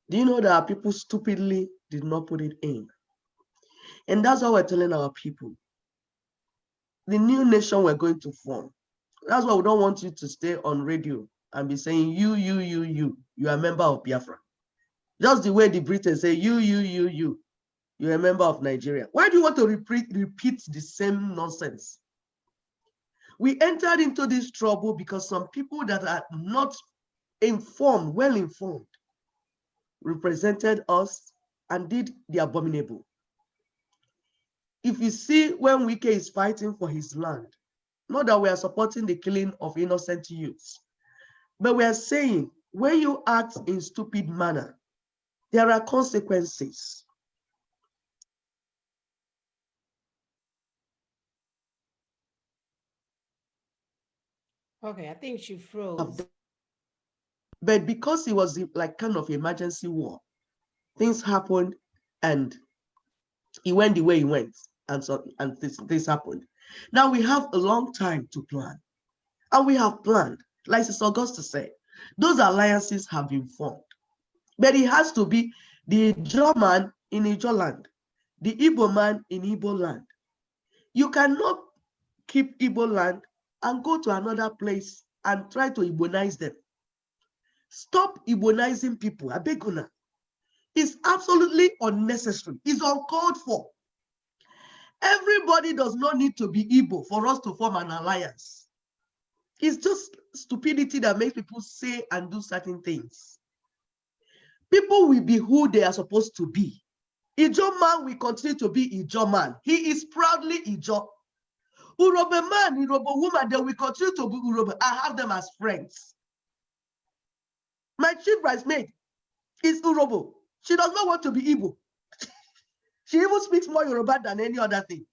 Do you know that people stupidly did not put it in? And that's what we're telling our people. The new nation we're going to form. That's why we don't want you to stay on radio and be saying, you are a member of Biafra. Just the way the British say, you. You're a member of Nigeria. Why do you want to repeat the same nonsense? We entered into this trouble because some people that are not informed, well informed, represented us and did the abominable. If you see when Wike is fighting for his land, not that we are supporting the killing of innocent youths, but we are saying when you act in stupid manner, there are consequences. Okay, I think she froze. But because it was like kind of emergency war, things happened and it went the way it went, and so this happened. Now we have a long time to plan, and we have planned. Like Sister Augustus said, those alliances have been formed, but it has to be the Ijaw man in Ijaw land, the Igbo man in Igbo land. You cannot keep Igbo land and go to another place and try to Igbonize them. Stop Igbonizing people, abeguna. It's absolutely unnecessary. It's uncalled for. Everybody does not need to be Igbo for us to form an alliance. It's just stupidity that makes people say and do certain things. People will be who they are supposed to be. Ijaw man will continue to be Ijaw man. He is proudly Ijaw. Urobo man, Urobo woman, they will continue to be Urobo. I have them as friends. My chief bridesmaid is Urobo. She does not want to be Igbo. She even speaks more Yoruba than any other thing.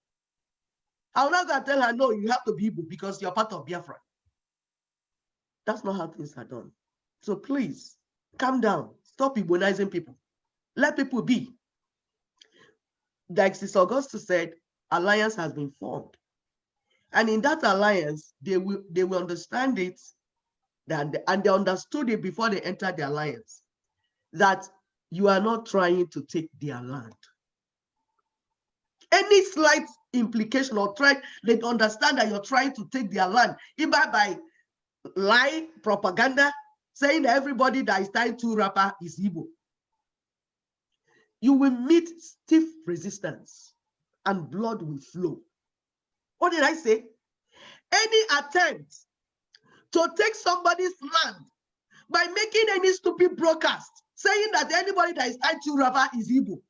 I'm not going to tell her, no, you have to be Igbo because you're part of Biafra. That's not how things are done. So please, calm down. Stop Igbonizing people. Let people be. Like Sister Augustus said, alliance has been formed. And in that alliance, they will understand it, and they understood it before they entered the alliance, that you are not trying to take their land. Any slight implication or try, they understand that you're trying to take their land, either by lie, propaganda, saying that everybody that is tied to rapper is Igbo. You will meet stiff resistance and blood will flow. What did I say? Any attempt to take somebody's land by making any stupid broadcast saying that anybody that is tied to rapper is Igbo,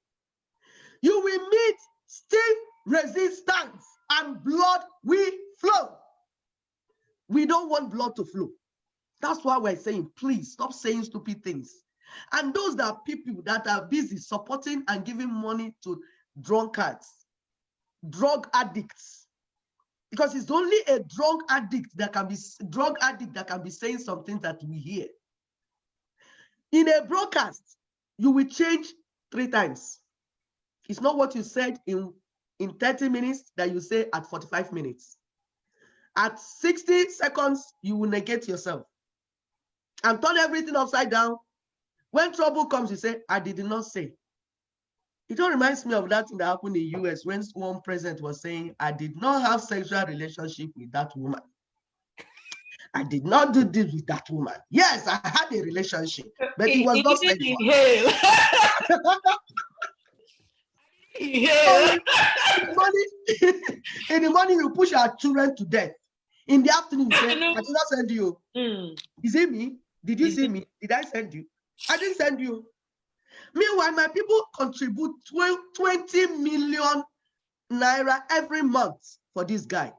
you will meet stiff resistance and blood will flow. We don't want blood to flow. That's why we're saying, please stop saying stupid things. And those that are people that are busy supporting and giving money to drunkards, drug addicts, because it's only a drug addict that can be saying something that we hear. In a broadcast, you will change 3 times. It's not what you said in 30 minutes that you say at 45 minutes. At 60 seconds, you will negate yourself and turn everything upside down. When trouble comes, you say, I did not say. It all reminds me of that thing that happened in the US when one president was saying, I did not have sexual relationship with that woman. I did not do this with that woman. Yes, I had a relationship, but it was not sexual. In the morning, you push our children to death. In the afternoon, you say, I did not send you. Is it me? Did you see me? Did I send you? I didn't send you. Meanwhile, my people contribute 20 million naira every month for this guy.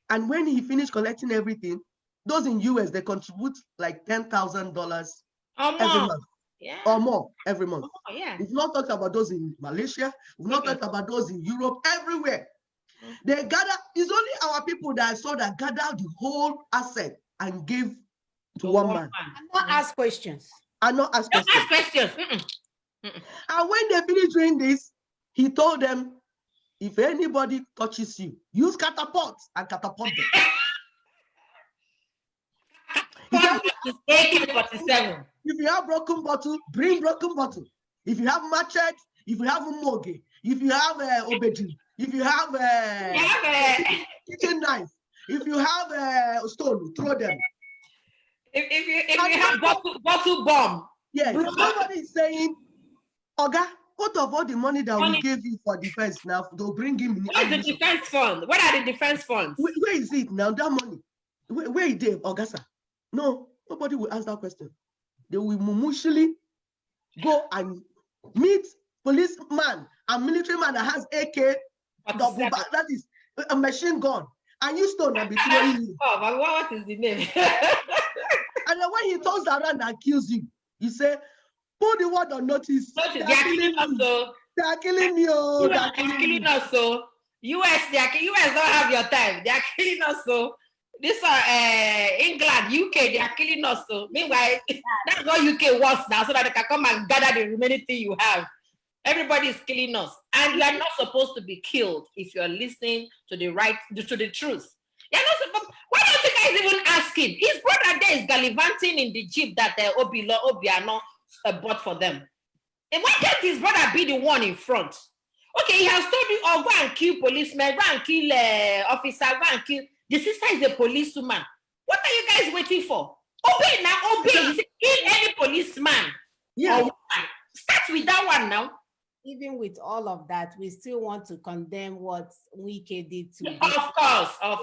And when he finished collecting everything, those in US, they contribute like $10,000 every month. Yeah. Or more every month. Oh, yeah. We've not talked about those in Malaysia. We've not talked about those in Europe, everywhere. They gather, it's only our people that I saw that gathered the whole asset and gave to one man. And not ask questions. And not ask questions. Ask questions. And when they finished doing this, he told them, if anybody touches you, use catapults and catapult them. He said, AK-47. if you have broken bottle, bring broken bottle. If you have machete, if you have moge, if you have obeji, if you have kitchen knife, if you have a stone, throw them. If you have bottle bomb. Yes, somebody is saying, Oga, What of all the money that we gave you for defense now to bring him in? Where's the defense fund? What are the defense funds? Where is it now? That money? Where is it, Augusta? No, nobody will ask that question. They will mutually go and meet policeman and military man that has AK, that is a machine gun, and you stone and be throwing you. Oh, but what is the name? And then when he turns around and kills you, you say, put the word on notice. They are killing us, so. They are killing me. Oh, they are killing us, so. US don't have your time. They are killing us, so. This England, UK, they are killing us, so. Meanwhile, that's what UK wants now, so that they can come and gather the remaining thing you have. Everybody is killing us, and you are not supposed to be killed if you are listening to the truth. You're not supposed. Why don't you guys even ask him? His brother there is gallivanting in the jeep that Obiano bought for them. And why can't his brother be the one in front? Okay, he has told you, oh, go and kill policemen, go and kill officer, go and kill. The sister is a policewoman. What are you guys waiting for? Obey now, obey. Kill any policeman. Yeah. Start with that one now. Even with all of that, we still want to condemn what Wike did to. Of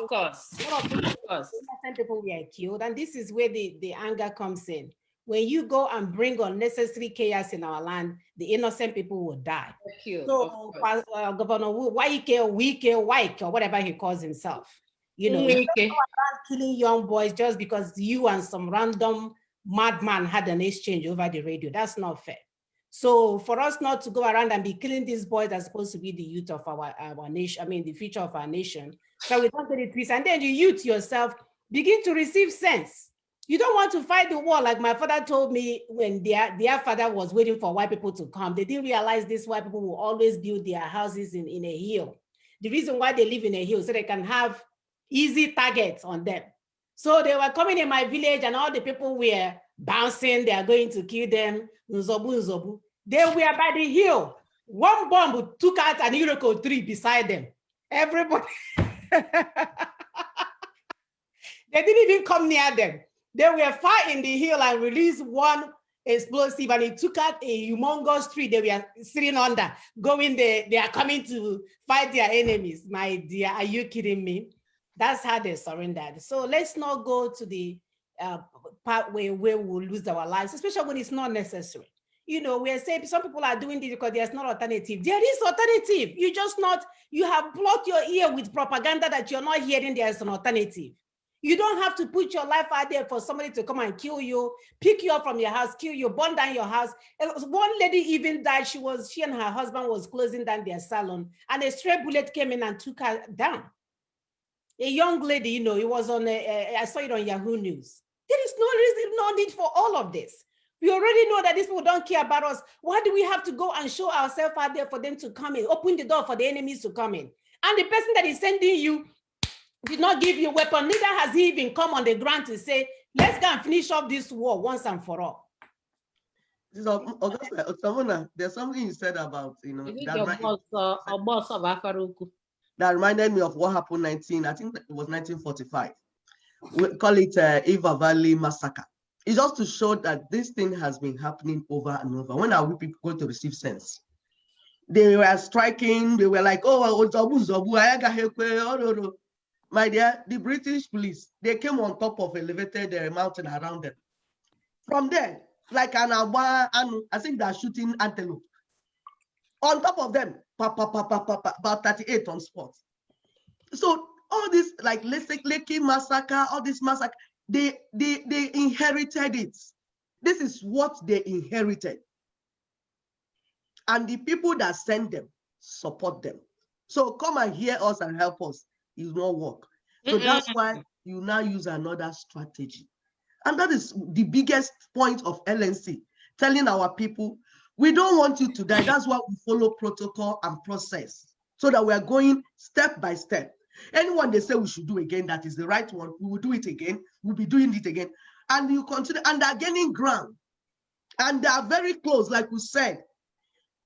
course. Innocent people were killed, and this is where the anger comes in. When you go and bring unnecessary chaos in our land, the innocent people will die. So, Governor Wike, or whatever he calls himself, you know, killing young boys just because you and some random madman had an exchange over the radio. That's not fair. So for us not to go around and be killing these boys that's supposed to be the youth of our nation, I mean, the future of our nation, so we don't get it twisted. And then the youth yourself begin to receive sense. You don't want to fight the war like my father told me when their father was waiting for white people to come. They didn't realize these white people will always build their houses in a hill. The reason why they live in a hill so they can have easy targets on them. So they were coming in my village and all the people were bouncing, they are going to kill them. Nzobu. They were by the hill. One bomb took out an Iroko tree beside them. Everybody. They didn't even come near them. They were far in the hill and released one explosive and it took out a humongous tree they were sitting under, going there. They are coming to fight their enemies. My dear, are you kidding me? That's how they surrendered. So let's not go to the part where we'll lose our lives, especially when it's not necessary. You know, we are saying some people are doing this because there's not alternative. There is alternative. You have blocked your ear with propaganda that you're not hearing there's an alternative. You don't have to put your life out there for somebody to come and kill you, pick you up from your house, kill you, burn down your house. One lady even died. She and her husband was closing down their salon and a stray bullet came in and took her down. A young lady, you know, it was on, I saw it on Yahoo News. There is no reason, no need for all of this. We already know that these people don't care about us. Why do we have to go and show ourselves out there for them to come in, open the door for the enemies to come in? And the person that is sending you did not give you a weapon, neither has he even come on the ground to say, let's go and finish off this war once and for all. Augusta, there's something you said about, you know, that reminded me of what happened I think it was 1945. We call it Eva Valley Massacre. It's just to show that this thing has been happening over and over. When are we people going to receive sense? They were striking, they were like, oh, my dear, the British police, they came on top of elevated mountain around them. From there, like an awa, I think they're shooting antelope. On top of them, about 38 on spot. So all this, like Lekki massacre, all this massacre, they inherited it. This is what they inherited. And the people that send them support them. So come and hear us and help us. It won't work. So that's why you now use another strategy. And that is the biggest point of LNC, telling our people, we don't want you to die. That's why we follow protocol and process so that we are going step by step. Anyone they say we should do again, that is the right one, we will do it again. We'll be doing it again. And you continue, and they're gaining ground. And they are very close, like we said.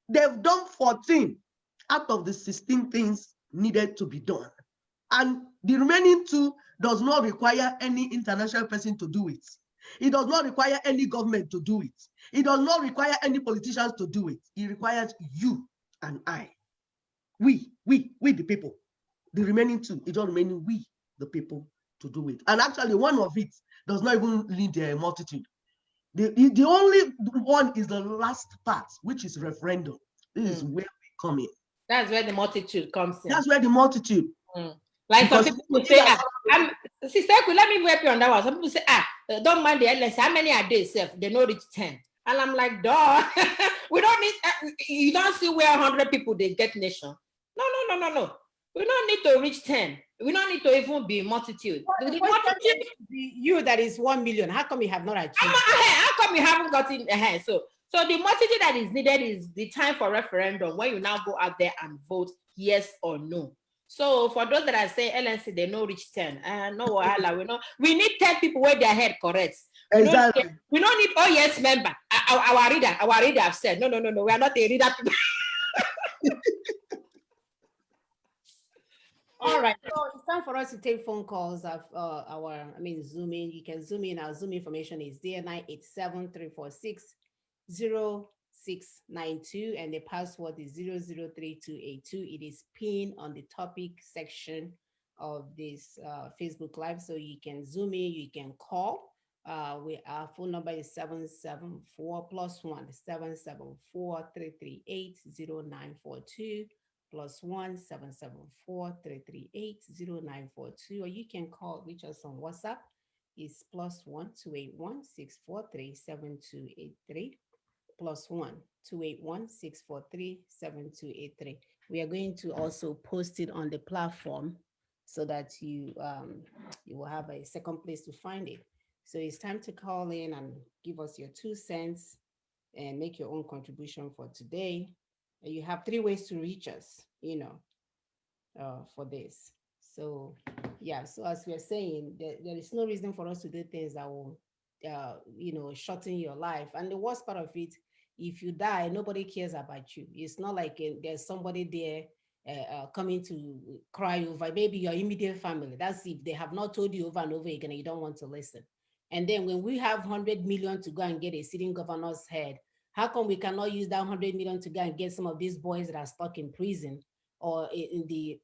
They've done 14 out of the 16 things needed to be done. And the remaining 2 does not require any international person to do it. It does not require any government to do it. It does not require any politicians to do it. It requires you and I. We the people. The remaining two, it don't remain we, the people, to do it. And actually, one of it does not even need a multitude. The only one is the last part, which is referendum. This is where we come in. That's where the multitude comes in. That's where the multitude. Like some people say, Sister, let me help you on that one. Some people say, don't mind the LS. How many are they? They know reach 10. And I'm like, duh. We don't need, you don't see where 100 people they get nation. No. We don't need to reach 10. We don't need to even be multitude. The multitude, you that is 1 million. How come you have not achieved? How come you haven't gotten ahead? So the multitude that is needed is the time for referendum when you now go out there and vote yes or no. So for those that are saying LNC, they know reach 10. No, we need 10 people where their head correct. Exactly. We don't need oh yes member. Our reader have said no. We are not a reader. All right, so it's time for us to take phone calls of Zoom in. You can Zoom in. Our Zoom information is there, 987-346-0692, and the password is 003282. It is pinned on the topic section of this Facebook Live, so you can Zoom in, you can call. Our phone number is 774+1 774-338-0942. +1 774-338-0942, or you can reach us on WhatsApp. Is +1 281-643-7283, +1 281-643-7283. We are going to also post it on the platform so that you will have a second place to find it. So it's time to call in and give us your 2 cents and make your own contribution for today. You have 3 ways to reach us, for this. So, yeah, so as we're saying, there is no reason for us to do things that will, shorten your life. And the worst part of it, if you die, nobody cares about you. It's not like there's somebody there coming to cry over, maybe your immediate family. That's if they have not told you over and over again and you don't want to listen. And then when we have 100 million to go and get a sitting governor's head, how come we cannot use that 100 million to go and get some of these boys that are stuck in prison or in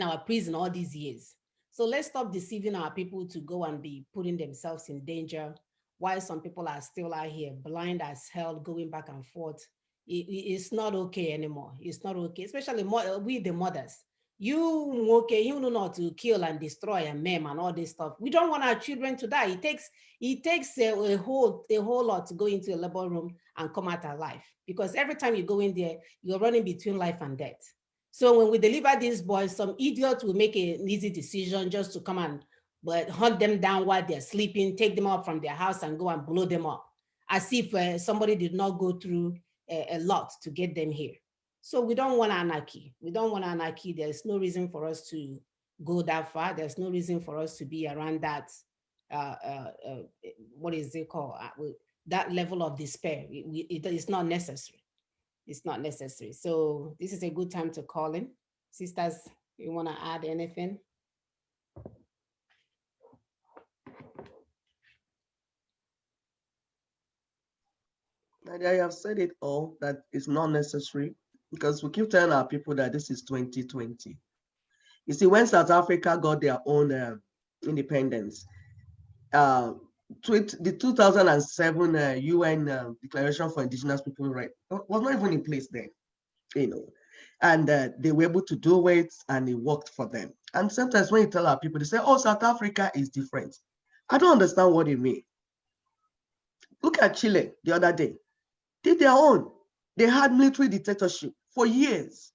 our prison all these years? So let's stop deceiving our people to go and be putting themselves in danger while some people are still out here blind as hell, going back and forth. It's not okay anymore. It's not okay, especially we the mothers. You know not to kill and destroy and maim and all this stuff. We don't want our children to die. It takes a whole lot to go into a labor room and come out alive, because every time you go in there, you're running between life and death. So when we deliver these boys, some idiot will make an easy decision just to come and hunt them down while they're sleeping, take them out from their house and go and blow them up, as if somebody did not go through a lot to get them here. So we don't want anarchy. We don't want anarchy. There's no reason for us to go that far. There's no reason for us to be around that, what is it called? That level of despair. It is not necessary. It's not necessary. So this is a good time to call in. Sisters, you want to add anything? Nadia, you have said it all, that it's not necessary, because we keep telling our people that this is 2020. You see, when South Africa got their own independence, the 2007 UN Declaration for Indigenous Peoples' Rights was not even in place then, and they were able to do it, and it worked for them. And sometimes when you tell our people, they say, oh, South Africa is different. I don't understand what they mean. Look at Chile the other day. Did their own. They had military dictatorship for years.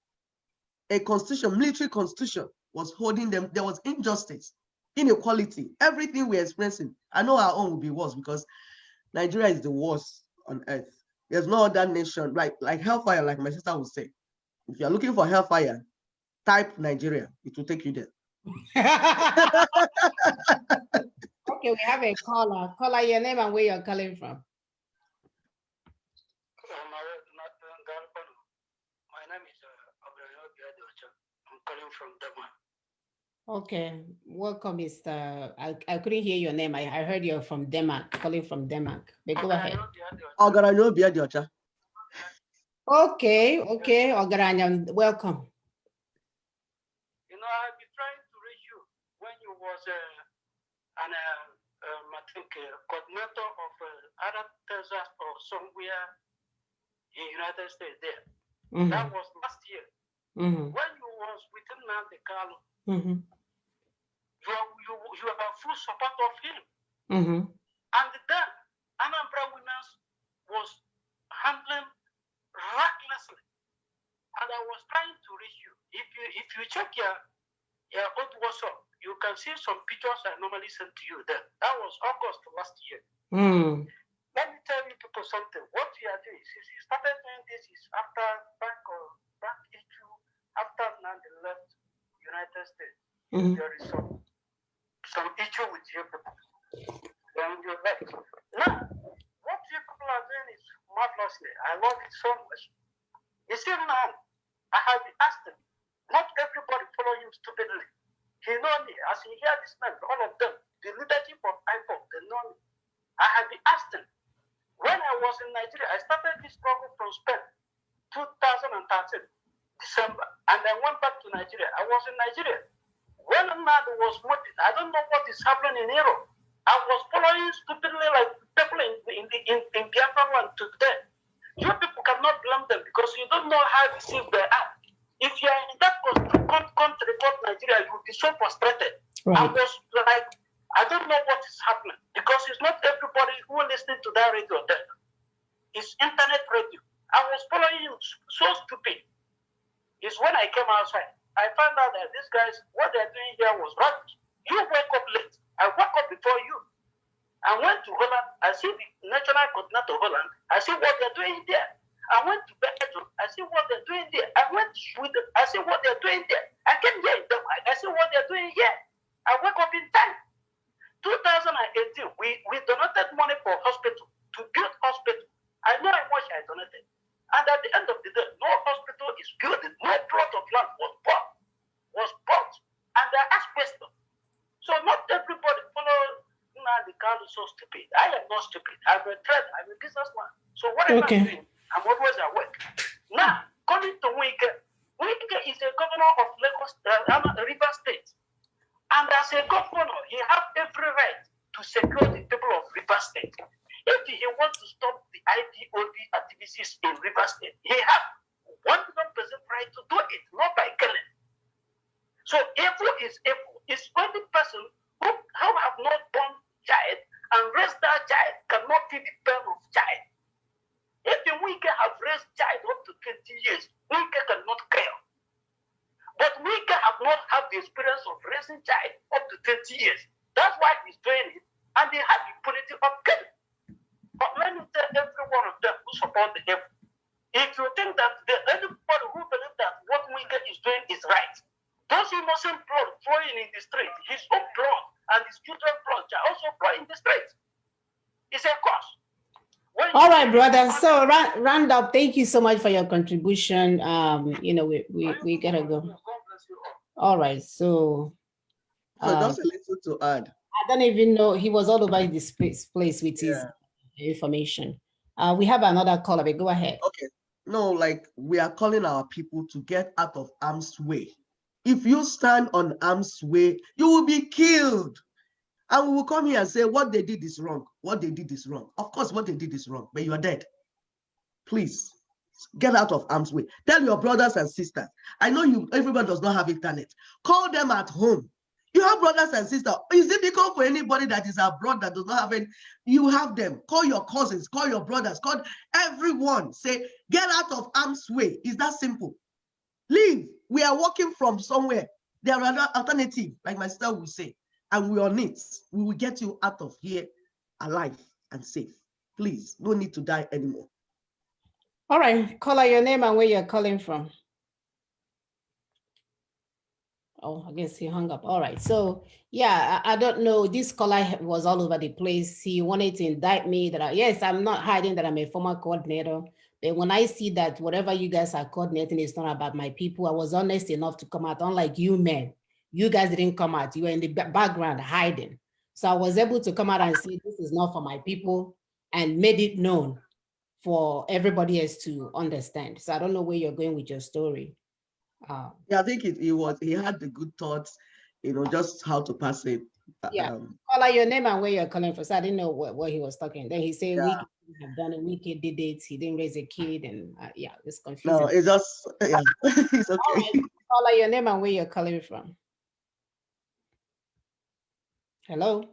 A constitution, military constitution, was holding them. There was injustice, inequality, everything we're experiencing. I know our own will be worse, because Nigeria is the worst on earth. There's no other nation, like hellfire, like my sister would say. If you're looking for hellfire, type Nigeria. It will take you there. Okay, we have a caller. Caller, your name and where you're calling from. My name is I'm calling from Daman. Okay, welcome, Mr. I couldn't hear your name. I heard you're from Denmark, calling from Denmark. But go ahead. Ogaranya Obi Adiocha. Okay, okay, Ogaranya, welcome. You know, I've been trying to reach you when you was I think, coordinator of Arab Texas or somewhere in United States there. That was last year. When you was within Nandi Carlo, you were full support of him. And then Anambra Winners was handling recklessly. And I was trying to reach you. If you check your old WhatsApp, you can see some pictures I normally send to you there. That was August last year. Let me tell you people something. What we are doing, since he started doing this, is after back issue, after Nandi left United States. There is some issue with you people. Then you left. Now, what you people are doing is marvelously. I love it so much. You see now, I have been asked him, not everybody follow him stupidly. He know me. As he hear this man, all of them, the leadership of IPOP, they know me. I have been asked him. When I was in Nigeria, I started this struggle from Spain, 2013, December, and I went back to Nigeria. I was in Nigeria. When Nadi was moving, I don't know what is happening in Europe. I was following stupidly like people in Biafra land today. You people cannot blame them because you don't know how deceived they are. If you are in that country called Nigeria, you will be so frustrated. Right. I was like, I don't know what is happening because it's not everybody who listening to that radio there. It's internet radio. I was following him so stupid. It's when I came outside, I found out that these guys, what they're doing here was rubbish. You wake up late. I woke up before you. I went to Holland. I see the national coordinator of Holland. I see what they're doing there. I went to Belgium. I see what they're doing there. I went to Sweden. I see what they're doing there. I came here in Denmark. I see what they're doing here. I wake up in time. 2018, we donated money for hospital, to build hospital. I know how much I donated. And at the end of the day, no hospital is built. No plot of land was bought. And they asked questions. So not everybody follow the country so stupid. I am not stupid. I'm a trader. I'm a businessman. So whatever I'm doing, I'm always awake. Now, coming to Wike. Wike is a governor of Lagos, River State. And as a governor, he has every right to secure the people of River State. If he wants to stop the IPOB activities in River State, he has 100% right to do it, not by killing. So evil is evil. It's when the person who have not born child and raised that child cannot feel the pain of child. If the wicked have raised child up to 20 years, wicked cannot care. But wicked have not had the experience of raising child up to 20 years. That's why he's doing it, and they have the political of killing. But let me tell every one of them who support the evil. If you think that anybody who believes that what wicked is doing is right, those innocent blood flowing in the street, his own blood and his children's blood are also flowing in the street. It's a cause. All right, brother. So round up. Thank you so much for your contribution. You know, we gotta go. All right. So just a little to add. I don't even know. He was all over this place with his information. We have another caller, but go ahead. Okay. No, like we are calling our people to get out of harm's way. If you stand on harm's way, you will be killed. And we will come here and say what they did is wrong. What they did is wrong. Of course, what they did is wrong, but you are dead. Please get out of harm's way. Tell your brothers and sisters. I know everybody does not have internet. Call them at home. You have brothers and sisters. It's difficult for anybody that is abroad that does not have any. You have them. Call your cousins, call your brothers, call everyone. Say, get out of harm's way. It's that simple. Leave. We are working from somewhere. There are other alternatives, like my sister will say, and we are on it. We will get you out of here alive and safe. Please, no need to die anymore. All right, call your name and where you're calling from. Oh, I guess he hung up. All right. So yeah, I don't know. This caller was all over the place. He wanted to indict me that yes, I'm not hiding that I'm a former coordinator. But when I see that whatever you guys are coordinating is not about my people, I was honest enough to come out, unlike you men. You guys didn't come out. You were in the background hiding. So I was able to come out and say, this is not for my people, and made it known for everybody else to understand. So I don't know where you're going with your story. Yeah, I think he had the good thoughts, just how to pass it. Yeah, call out your name and where you're calling from. So I didn't know what he was talking. Then he said, we have done it, Wiki did it, he didn't raise a kid, and yeah, it's confusing. No, it's just, yeah, it's okay. Right. Call out your name and where you're calling from. Hello?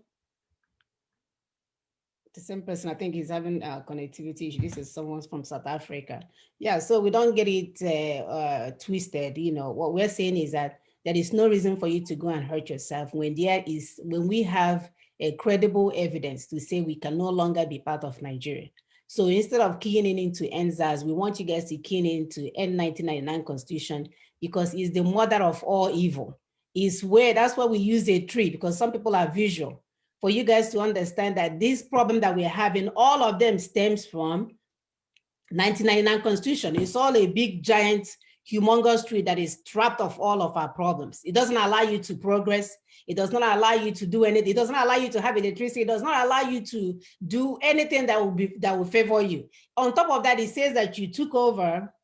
The same person, I think he's having a connectivity issue. This is someone from South Africa. Yeah, so we don't get it twisted. What we're saying is that there is no reason for you to go and hurt yourself when we have a credible evidence to say we can no longer be part of Nigeria. So instead of keying in into NSAS, we want you guys to key in into N1999 Constitution, because it's the mother of all evil. That's why we use a tree, because some people are visual. For you guys to understand that this problem that we're having, all of them stems from 1999 Constitution. It's all a big, giant, humongous tree that is trapped of all of our problems. It doesn't allow you to progress. It does not allow you to do anything. It does not allow you to have electricity. It does not allow you to do anything that will favor you. On top of that, it says that you took over.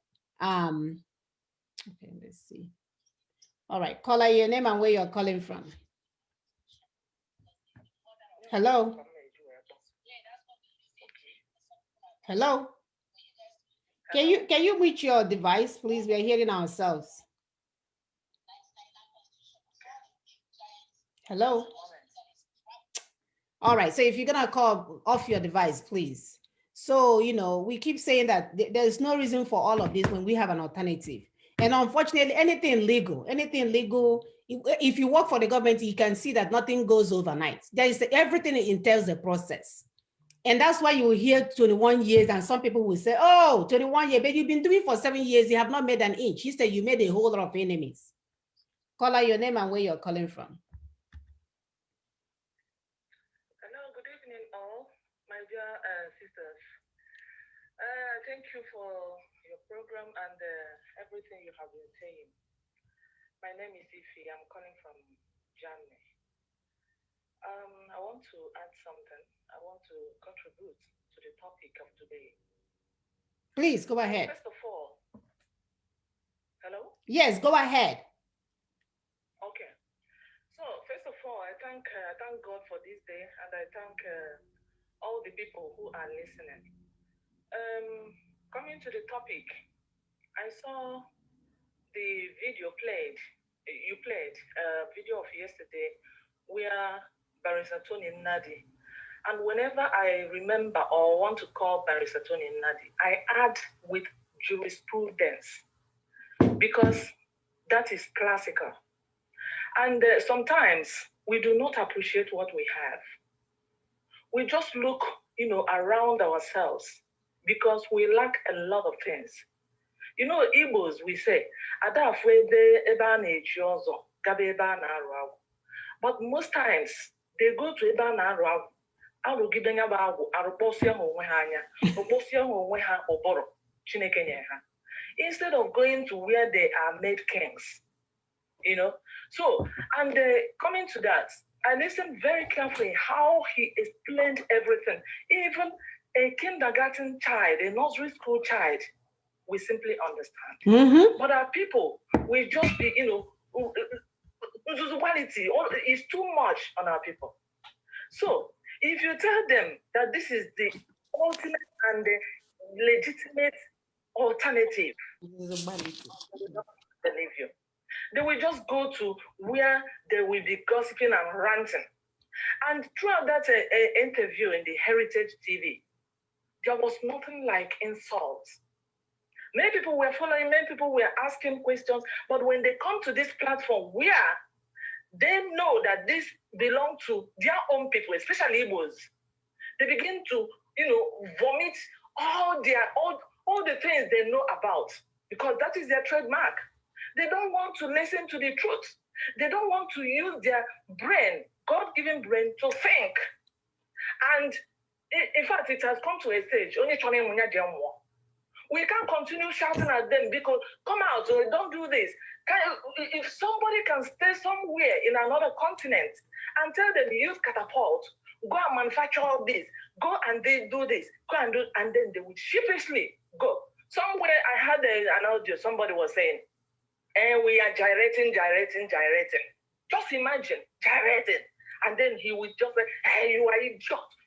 Okay, let's see. All right, call out your name and where you're calling from. Hello. Hello. Can you mute your device, please? We're hearing ourselves. Hello. All right. So if you're gonna call off your device, please. So we keep saying that there's no reason for all of this when we have an alternative. And unfortunately, anything legal, if you work for the government, you can see that nothing goes overnight. Everything entails a process. And that's why you will hear 21 years, and some people will say, oh, 21 years, but you've been doing it for 7 years, you have not made an inch. He said you made a whole lot of enemies. Call out your name and where you're calling from. Hello, good evening all, my dear sisters. Thank you for your program and everything you have been saying. My name is Ifi. I'm calling from Germany. I want to add something. I want to contribute to the topic of today. Please go ahead. First of all, hello? Yes, go ahead. Okay. So first of all, I thank God for this day, and I thank all the people who are listening. Coming to the topic, I saw the video you played a video of yesterday where Barrister Tony Nnadi, and whenever I remember or want to call Barrister Tony Nnadi, I add with jurisprudence, because that is classical. And sometimes we do not appreciate what we have. We just look, around ourselves, because we lack a lot of things. Igbos, we say, but most times they go to instead of going to where they are made kings. So, and coming to that, I listened very carefully how he explained everything. Even a kindergarten child, a nursery school child, we simply understand. Mm-hmm. But our people, we just be, quality is too much on our people. So, if you tell them that this is the ultimate and the legitimate alternative, they will not believe you. They will just go to where they will be gossiping and ranting. And throughout that interview in the Heritage TV, there was nothing like insults. Many people were following, many people were asking questions, but when they come to this platform where they know that this belongs to their own people, especially Igbos, they begin to, vomit all the things they know about, because that is their trademark. They don't want to listen to the truth. They don't want to use their brain, God-given brain, to think. And in fact, it has come to a stage, we can't continue shouting at them because, come out, or don't do this. If somebody can stay somewhere in another continent and tell them use catapult, go and manufacture all this, go and they do this, go and do, and then they would sheepishly go. Somewhere I had an audio, somebody was saying, and we are gyrating. Just imagine gyrating. And then he would just say, hey, you are idiot,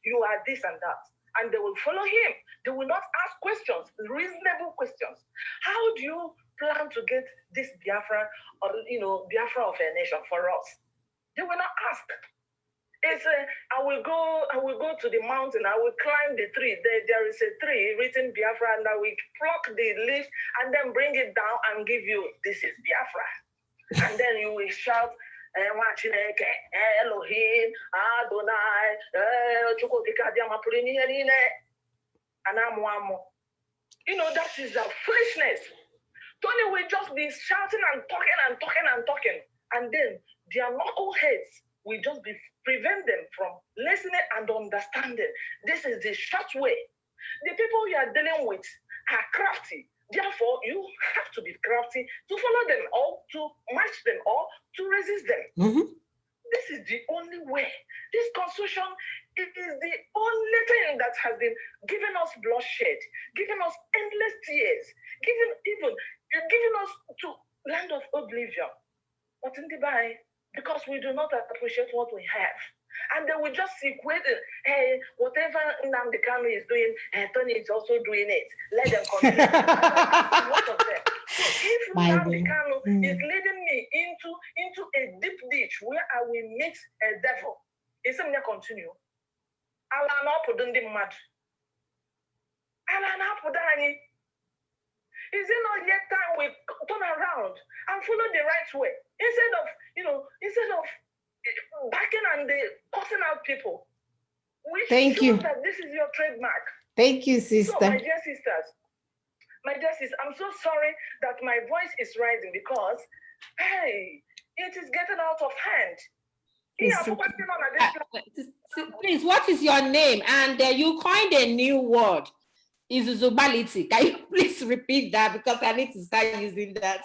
you are this and that. And they will follow him. They will not ask questions, reasonable questions. How do you plan to get this Biafra, or Biafra of a nation for us? They will not ask. It's I will go to the mountain, I will climb the tree. There is a tree written Biafra, and I will pluck the leaf and then bring it down and give you, this is Biafra. And then you will shout, Elohim, Adonai, that is a foolishness. Tony will just be shouting and talking. And then their knuckleheads will just prevent them from listening and understanding. This is the short way. The people you are dealing with are crafty. Therefore, you have to be crafty to follow them or to match them or to resist them. Mm-hmm. This is the only way. This constitution, it is the only thing that has been giving us bloodshed, giving us endless tears, giving us to land of oblivion. But in the by, because we do not appreciate what we have. And then we just equate it. Hey, whatever Nnamdi Kanu is doing, Tony is also doing it. Let them continue. What of them? So if Nnamdi Kanu is leading me into a deep ditch where I will meet a devil, it's going to continue. Allah not put in the mud. Allah not put in. Is it not yet time we turn around and follow the right way? Instead of backing and cussing out people. Thank you. That this is your trademark. Thank you, sister. So, my dear sisters, I'm so sorry that my voice is rising because, hey, it is getting out of hand. Please, what is your name? And you coined a new word. Is Zubality. Can you please repeat that because I need to start using that?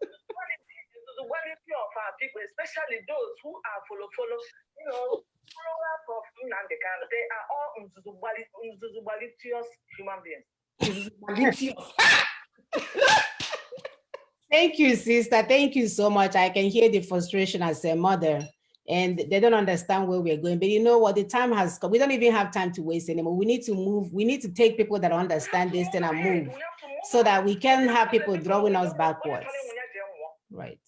Zubality of our people, especially those who are followers of Nnamdi Kanu, they are all Zubalitious human beings. Thank you, sister. Thank you so much. I can hear the frustration as a mother. And they don't understand where we're going. But you know what? The time has come. We don't even have time to waste anymore. We need to move. We need to take people that understand this thing and move so that we can have people drawing us backwards. Right.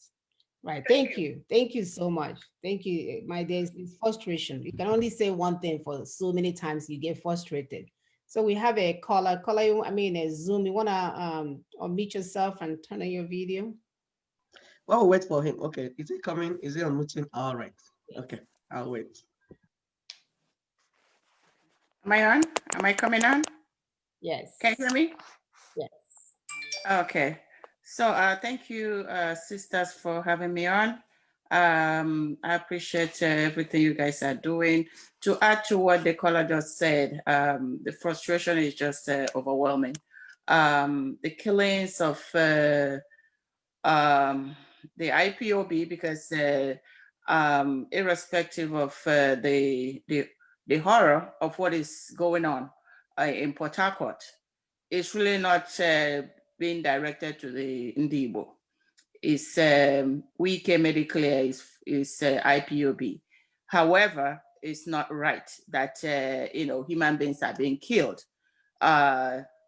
Right. Thank you. Thank you so much. Thank you. My dear, it's frustration. You can only say one thing for so many times you get frustrated. So we have a caller, a Zoom. You want to unmute yourself and turn on your video? Well, we'll wait for him. Okay. Is he coming? Is he unmuting? All right. Okay. I'll wait. Am I on? Am I coming on? Yes. Can you hear me? Yes. Okay. So thank you, sisters, for having me on. I appreciate everything you guys are doing. To add to what the caller just said, the frustration is just overwhelming. The killings of the IPOB, because irrespective of the horror of what is going on in Port Harcourt, it's really not being directed to the Ndibo. It's Wike made it clear is IPOB. However, it's not right that human beings are being killed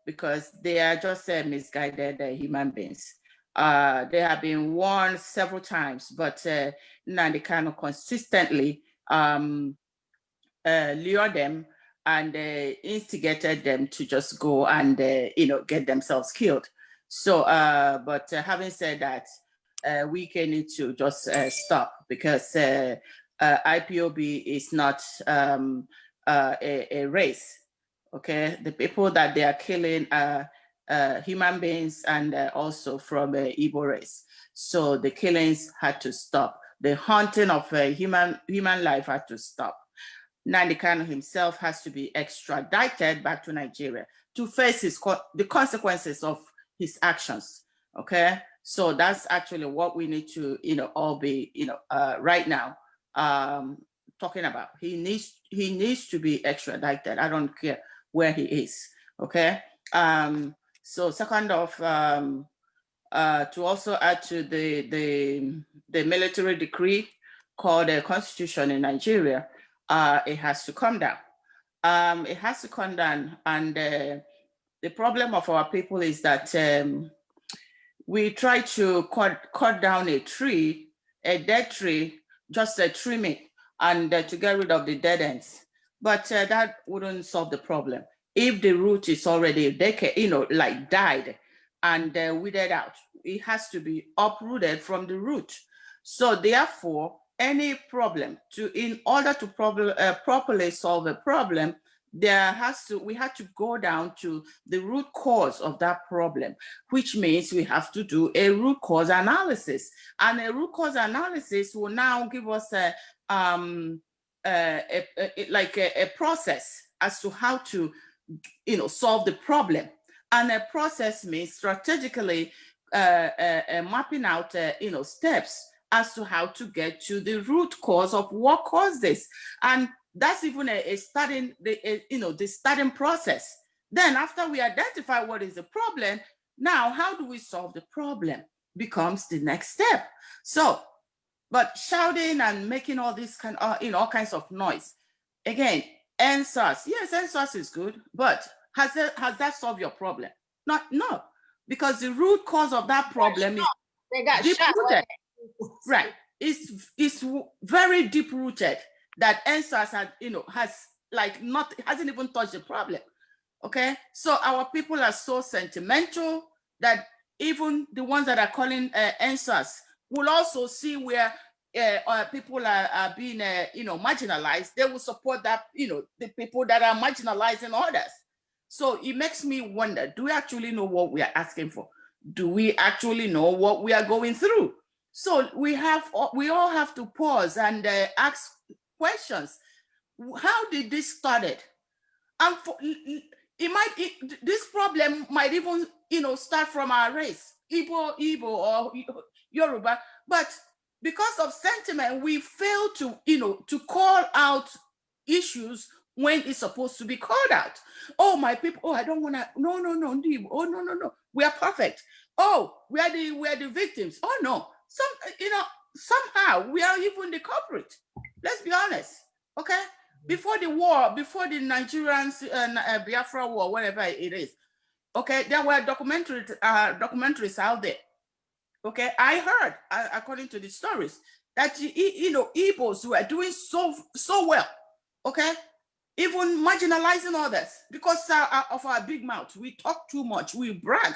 because they are just misguided human beings. They have been warned several times, but Nnamdi Kanu consistently lure them and instigated them to just go and get themselves killed. So, but having said that, we can need to just stop because IPOB is not a race. Okay, the people that they are killing are human beings and also from Igbo race. So the killings had to stop. The hunting of human life had to stop. Nnamdi Kanu himself has to be extradited back to Nigeria to face the consequences of his actions. Okay, So that's actually what we need to, all be, right now talking about. He needs to be extradited. I don't care where he is. Okay. So second off, to also add to the military decree called the Constitution in Nigeria, it has to come down. It has to come down, and the problem of our people is that we try to cut down a dead tree, just trim it, and to get rid of the dead ends. But that wouldn't solve the problem. If the root is already like died and withered out, it has to be uprooted from the root. So therefore, any problem, in order to properly solve a problem, we have to go down to the root cause of that problem, which means we have to do a root cause analysis. And a root cause analysis will now give us a process as to how to solve the problem. And a process means strategically mapping out steps as to how to get to the root cause of what caused this. And that's even the starting process. Then after we identify what is the problem, now how do we solve the problem becomes the next step. So, but shouting and making all this all kinds of noise. Again, NSAS, yes, NSAS is good, but has that solved your problem? No, because the root cause of that problem is deep-rooted. Right, it's very deep-rooted that NSAS hasn't even touched the problem. Okay, so our people are so sentimental that even the ones that are calling NSAS will also see where people are being marginalized. They will support that, the people that are marginalizing others. So it makes me wonder, do we actually know what we are asking for? Do we actually know what we are going through? So we all have to pause and ask questions. How did this started? And this problem might even start from our race, Igbo or Yoruba, but because of sentiment, we fail to to call out issues when it's supposed to be called out. Oh, my people, oh, I don't want to, no, oh, no, we are perfect. Oh, we are the victims. Oh no, somehow we are even the culprit. Let's be honest, okay? Before the war, before the Nigerians Biafra war, whatever it is, okay, there were documentaries out there. Okay, I heard, according to the stories, that Igbos were doing so well. Okay, even marginalizing others because of our big mouth. We talk too much, we brag,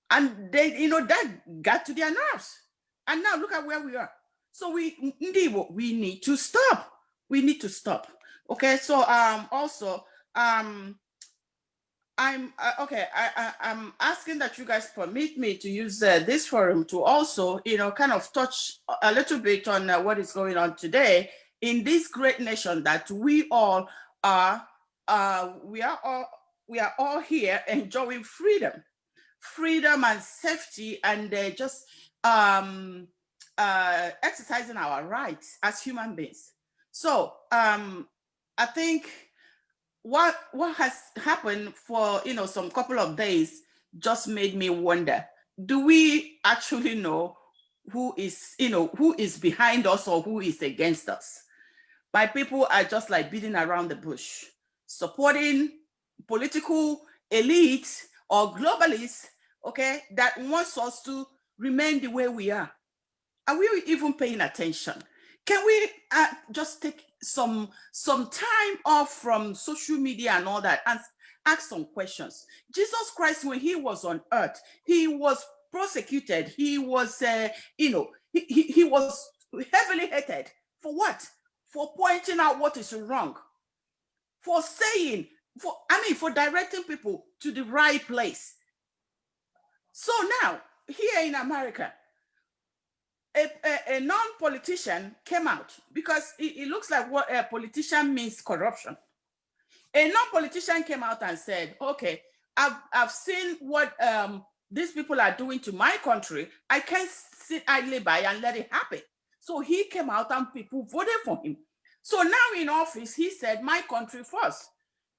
and they, that got to their nerves. And now look at where we are. So we need to stop. We need to stop. Okay, so also I'm asking that you guys permit me to use this forum to also kind of touch a little bit on what is going on today in this great nation that we all are. We are all here enjoying freedom and safety, and just exercising our rights as human beings. So I think what has happened for some couple of days just made me wonder, do we actually know who is behind us or who is against us? My people are just like beating around the bush, supporting political elites or globalists, okay, that wants us to remain the way we are. Are we even paying attention? Can we just take some time off from social media and all that and ask some questions? Jesus Christ, when he was on earth, he was prosecuted. He was, he was heavily hated. For what? For pointing out what is wrong. For saying, for directing people to the right place. So now, here in America, a non-politician came out, because it looks like what a politician means corruption. A non-politician came out and said, okay, I've seen what these people are doing to my country, I can't sit idly by and let it happen. So he came out and people voted for him. So now in office, he said, my country first.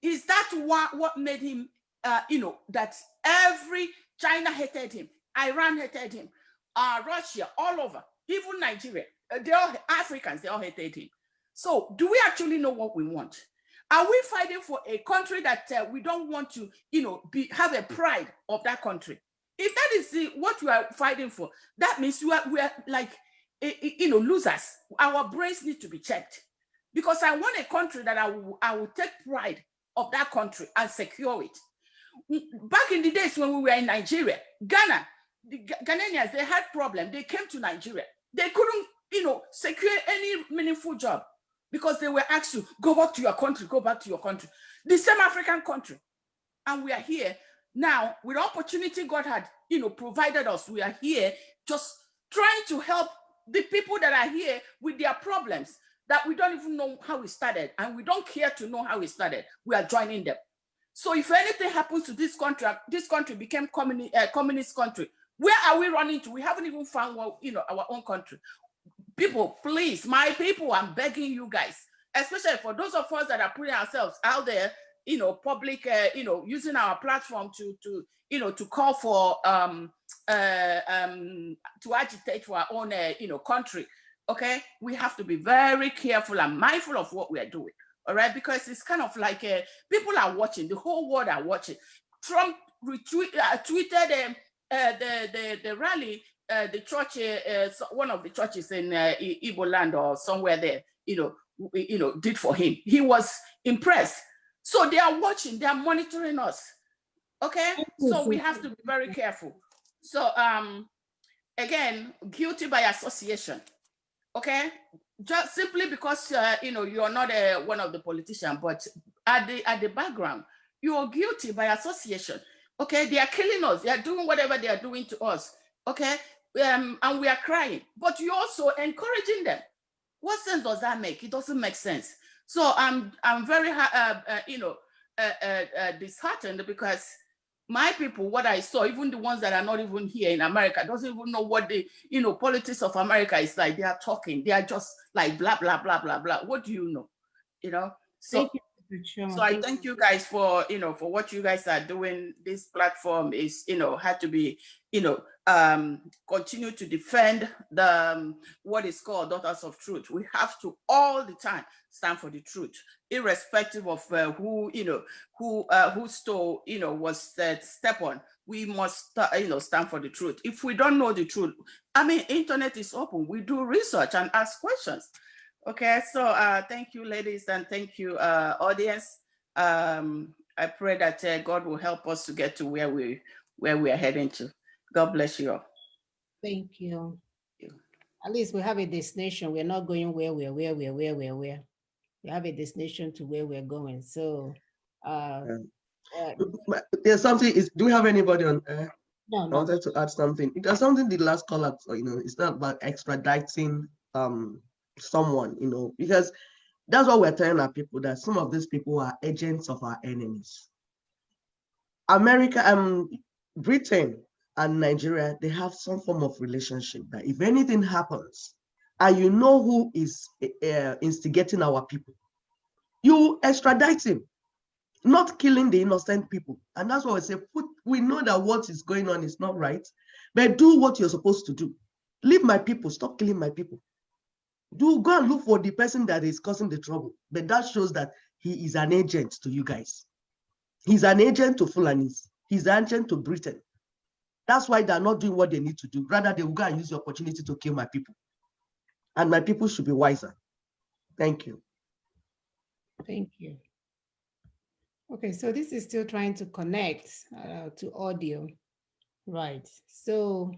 Is that what made him, that every China hated him, Iran hated him, Russia, all over, even Nigeria, they all Africans, they all hated him. So do we actually know what we want? Are we fighting for a country that we don't want to, have a pride of that country? If that is what we are fighting for, that means we are like, losers. Our brains need to be checked, because I want a country that I will take pride of that country and secure it. Back in the days when we were in Nigeria, Ghana, the Ghanaians, they had problems. They came to Nigeria. They couldn't, secure any meaningful job because they were asked to go back to your country, go back to your country. The same African country. And we are here now with the opportunity God had, provided us. We are here just trying to help the people that are here with their problems that we don't even know how it started, and we don't care to know how it started. We are joining them. So if anything happens to this country became communist country, where are we running to? We haven't even found, our own country. People, please, my people, I'm begging you guys, especially for those of us that are putting ourselves out there, public, using our platform to call for, to agitate for our own, country. Okay, we have to be very careful and mindful of what we are doing. All right, because it's kind of like people are watching, the whole world are watching. Trump tweeted the rally, the church, one of the churches in Igbo land or somewhere there, did for him. He was impressed. So they are watching, they are monitoring us. Okay, so we have to be very careful. So again, guilty by association. Okay, just simply because you're not one of the politicians, but at the background, you're guilty by association. Okay, they are killing us. They are doing whatever they are doing to us. Okay, and we are crying, but you're also encouraging them. What sense does that make? It doesn't make sense. So I'm very disheartened because my people, what I saw, even the ones that are not even here in America, doesn't even know what the politics of America is like. They are talking. They are just like blah blah blah blah blah. What do you know? So. So I thank you guys for for what you guys are doing. This platform is had to be continue to defend the what is called Daughters of Truth. We have to all the time stand for the truth, irrespective of who stole was step on. We must stand for the truth. If we don't know the truth, I mean, internet is open. We do research and ask questions. Okay, so thank you, ladies, and thank you, audience. I pray that God will help us to get to where we are heading to. God bless you all. Thank you. At least we have a destination. We're not going where. We have a destination to where we're going. So there's something. Do we have anybody on? No. I wanted to add something. There's something the last caller. It's not about extraditing someone, because that's what we're telling our people, that some of these people are agents of our enemies. America, Britain and Nigeria, they have some form of relationship that if anything happens and you know who is instigating our people, you extradite him, not killing the innocent people. And that's why we say, we know that what is going on is not right, but do what you're supposed to do. Leave my people, stop killing my people. Do go and look for the person that is causing the trouble. But that shows that he is an agent to you guys. He's an agent to Fulanis. He's an agent to Britain. That's why they're not doing what they need to do. Rather, they will go and use the opportunity to kill my people. And my people should be wiser. Thank you. Thank you. Okay, so this is still trying to connect to audio. Right. So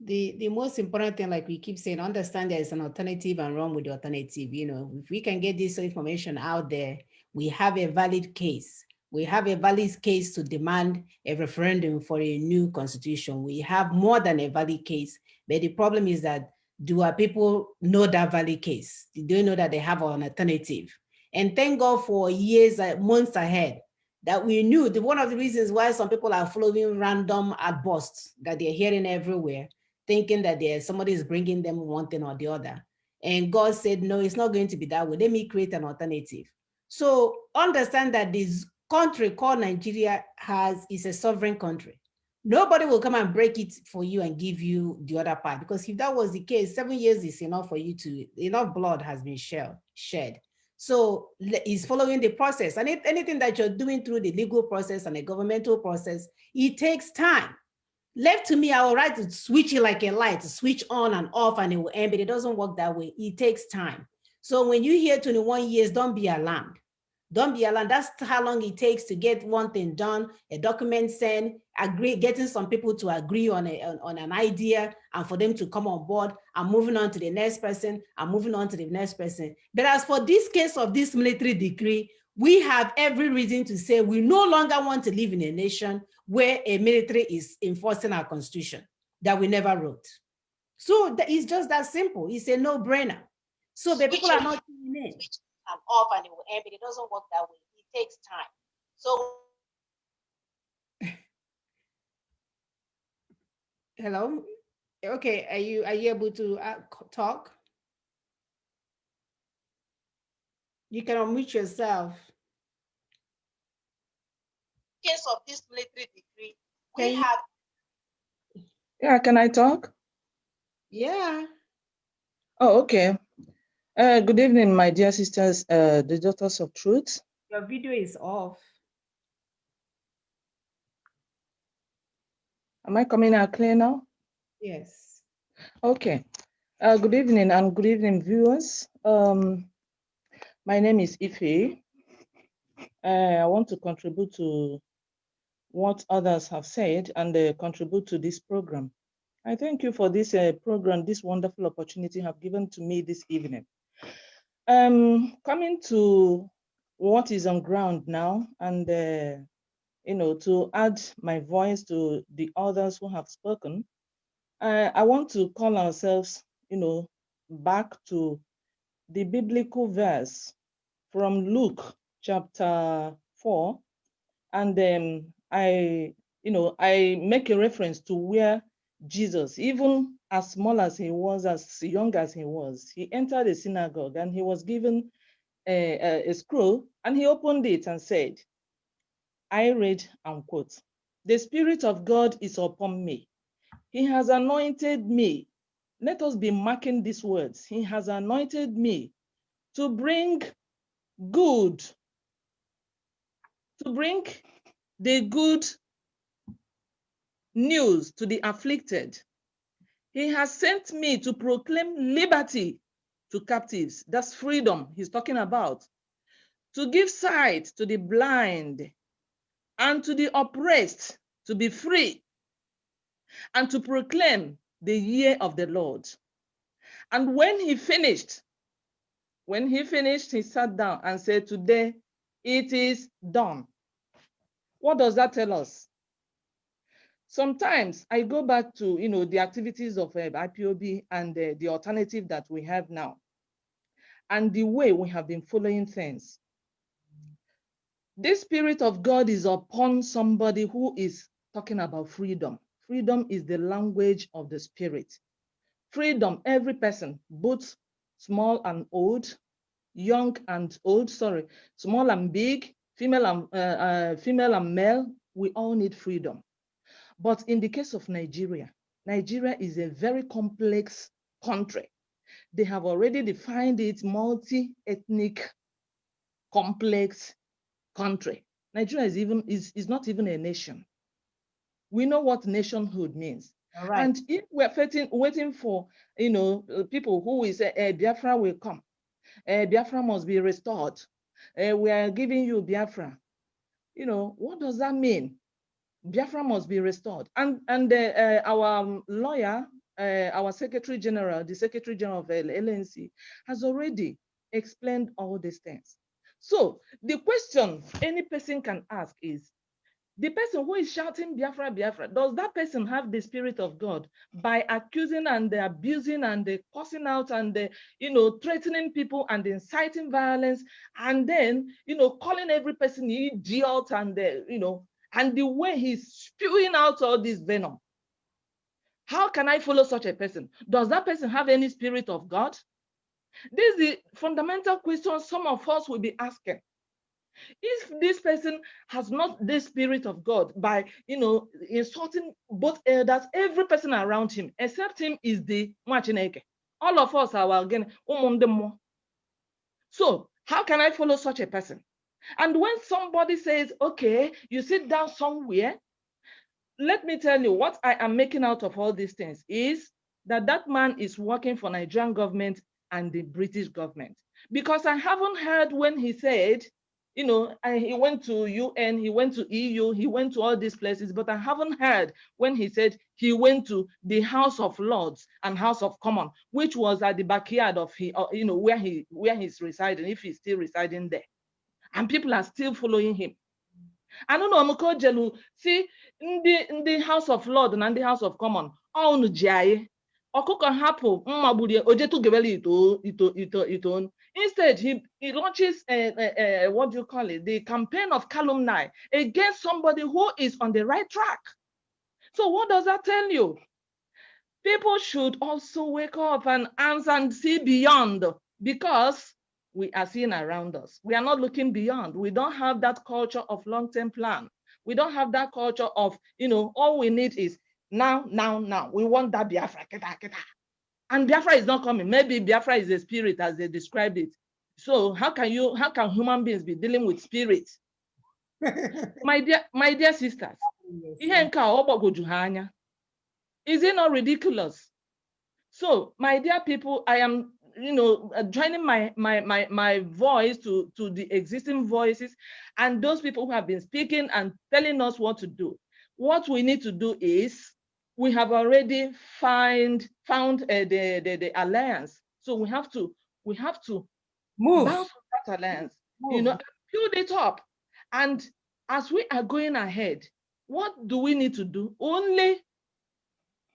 the most important thing, like we keep saying, understand there is an alternative and run with the alternative. If we can get this information out there, we have a valid case. We have a valid case to demand a referendum for a new constitution. We have more than a valid case, but the problem is that, do our people know that valid case? Do they know that they have an alternative? And thank God for years, months ahead, that we knew. One of the reasons why some people are following random outbursts that they're hearing everywhere, thinking that somebody is bringing them one thing or the other. And God said, no, it's not going to be that way. Let me create an alternative. So understand that this country called Nigeria is a sovereign country. Nobody will come and break it for you and give you the other part, because if that was the case, 7 years is enough for you enough blood has been shed. So he's following the process, and anything that you're doing through the legal process and the governmental process, it takes time. Left to me, I will write to switch it like a light, switch on and off, and it will end, but it doesn't work that way. It takes time. So when you hear 21 years, don't be alarmed. Don't be alarmed. That's how long it takes to get one thing done, a document sent, getting some people to agree on an idea, and for them to come on board, and moving on to the next person, and moving on to the next person. But as for this case of this military decree, we have every reason to say we no longer want to live in a nation where a military is enforcing our constitution that we never wrote. So it's just that simple. It's a no-brainer. So the people are not tuning in and off, and it will end, but it doesn't work that way. It takes time. So hello. Okay, are you able to talk? You can unmute yourself. In case of this military decree, we have. Yeah, can I talk? Yeah. Oh, okay. Good evening, my dear sisters, the daughters of truth. Your video is off. Am I coming out clear now? Yes. Okay. Good evening and good evening, viewers. My name is Ife. I want to contribute to what others have said and contribute to this program. I thank you for this program, this wonderful opportunity you have given to me this evening. Coming to what is on ground now, and to add my voice to the others who have spoken, I want to call ourselves, back to the biblical verse from Luke chapter 4, and then I make a reference to where Jesus, even as small as he was, as young as he was, he entered a synagogue and he was given a scroll, and he opened it and said, I read and quote, "The Spirit of God is upon me. He has anointed me." Let us be marking these words. He has anointed me to bring good, to bring the good news to the afflicted. He has sent me to proclaim liberty to captives. That's freedom he's talking about. To give sight to the blind, and to the oppressed to be free, and to proclaim the year of the Lord. And when he finished, he sat down and said, today it is done. What does that tell us? Sometimes I go back to, the activities of IPOB and the alternative that we have now, and the way we have been following things. This Spirit of God is upon somebody who is talking about freedom. Freedom is the language of the Spirit. Freedom, every person, both small and old, young and old, small and big, female and male, we all need freedom. But in the case of Nigeria, Nigeria is a very complex country. They have already defined it multi-ethnic, complex country. Nigeria is not even a nation. We know what nationhood means. Right. And if we're waiting for, people who will say, Biafra will come, Biafra must be restored, we are giving you Biafra. What does that mean? Biafra must be restored. And our lawyer, our Secretary General, the Secretary General of LNC, has already explained all these things. So the question any person can ask is, The person who is shouting Biafra, Biafra, does that person have the Spirit of God by accusing and abusing and cursing out and threatening people and inciting violence and then calling every person idiot and and the way he's spewing out all this venom? How can I follow such a person? Does that person have any Spirit of God? This is the fundamental question some of us will be asking. If this person has not the Spirit of God by, insulting both elders, every person around him, except him is the Mwachineke. All of us are again. So how can I follow such a person? And when somebody says, okay, you sit down somewhere, let me tell you what I am making out of all these things is that that man is working for Nigerian government and the British government. Because I haven't heard when he said, he went to UN, he went to EU, he went to all these places, but I haven't heard when he said he went to the House of Lords and House of Commons, which was at the backyard of where he's residing, if he's still residing there. And people are still following him. I don't know, Mukojelu, see, in the House of Lords and the House of Commons, all Okuko hapo mmabulie ojetu gebeli ito. Instead, he launches what do you call it? The campaign of calumny against somebody who is on the right track. So what does that tell you? People should also wake up and answer and see beyond, because we are seeing around us. We are not looking beyond. We don't have that culture of long-term plan. We don't have that culture of, all we need is now. We want that Biafra. And Biafra is not coming. Maybe Biafra is a spirit as they described it. So how can human beings be dealing with spirits? My dear sisters, is it not ridiculous? So, my dear people, I am joining my voice to the existing voices and those people who have been speaking and telling us what to do. What we need to do is, we have already found the alliance. So we have to move bounce on that alliance, build it up. And as we are going ahead, what do we need to do? Only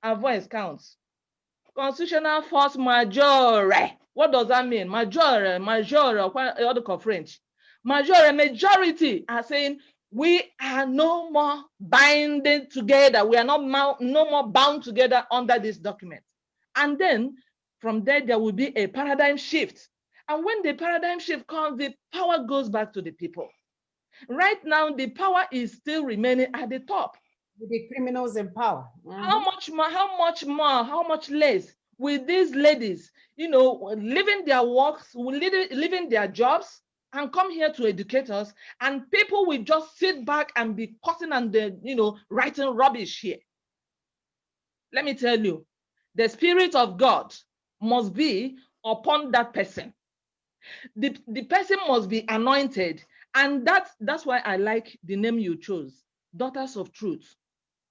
our voice counts. Constitutional force majeure. What does that mean? Majeure, what do you call French? Majeure, majority are saying we are no more binding together. We are no more bound together under this document. And then from there will be a paradigm shift. And when the paradigm shift comes, the power goes back to the people. Right now, the power is still remaining at the top. With the criminals in power. How much more, how much less will these ladies, leaving their works, leaving their jobs and come here to educate us, and people will just sit back and be cussing and writing rubbish here. Let me tell you, the Spirit of God must be upon that person. The person must be anointed, and that's why I like the name you chose, Daughters of Truth.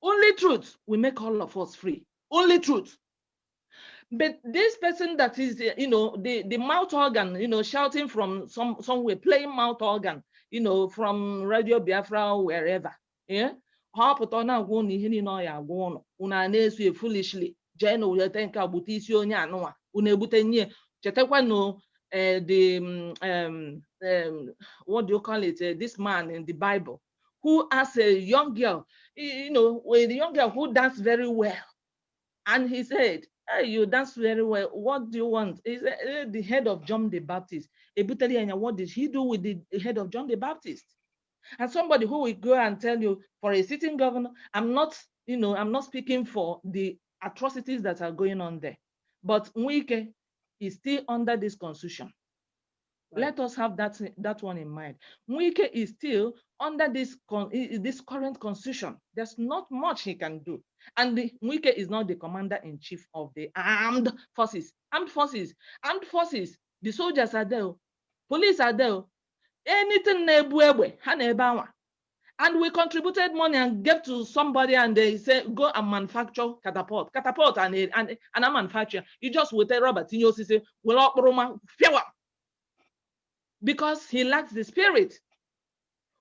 Only truth will make all of us free. Only truth. But this person that is, the mouth organ, shouting from somewhere, playing mouth organ, from Radio Biafra, wherever. Yeah. Foolishly. What do you call it? This man in the Bible, who asked a young girl, a young girl who danced very well. And he said, hey, you dance very well. What do you want? He said, the head of John the Baptist. What did he do with the head of John the Baptist? And somebody who will go and tell you, for a sitting governor, I'm not speaking for the atrocities that are going on there. But Nwike is still under this constitution. Right. Let us have that one in mind. Nwike is still under this current constitution. There's not much he can do. And Nwike is not the commander-in-chief of the armed forces. Armed forces, the soldiers are there. Police are there. Anything and we contributed money and gave to somebody, and they say, go and manufacture catapult and I manufacture. You just with a Robert in your system, because he lacks the spirit.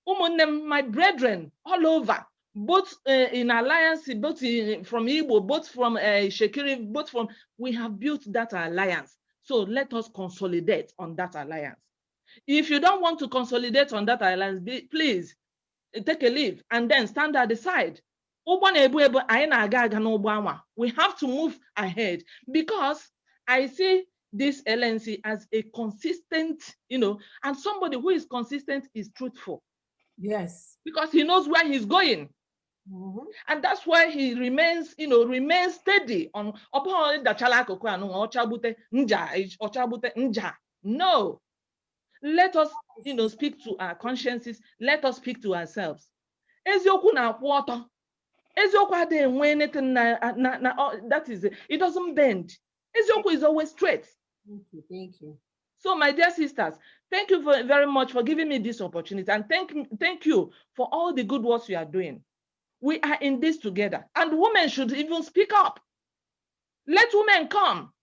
My brethren all over, both in alliance, both from Igbo, both from Shekiri, both from, we have built that alliance. So let us consolidate on that alliance. If you don't want to consolidate on that alliance, please take a leave and then stand at the side. We have to move ahead because I see this LNC as a consistent, and somebody who is consistent is truthful. Yes. Because he knows where he's going. And that's why he remains steady on no. Let us, speak to our consciences. Let us speak to ourselves. Eziokwu na-akwụ ọtọ. Eziokwu adịghị enwe anything that is, it doesn't bend. Eziokwu is always straight. Thank you. So, my dear sisters, thank you very much for giving me this opportunity, and thank you for all the good works you are doing. We are in this together, and women should even speak up. Let women come.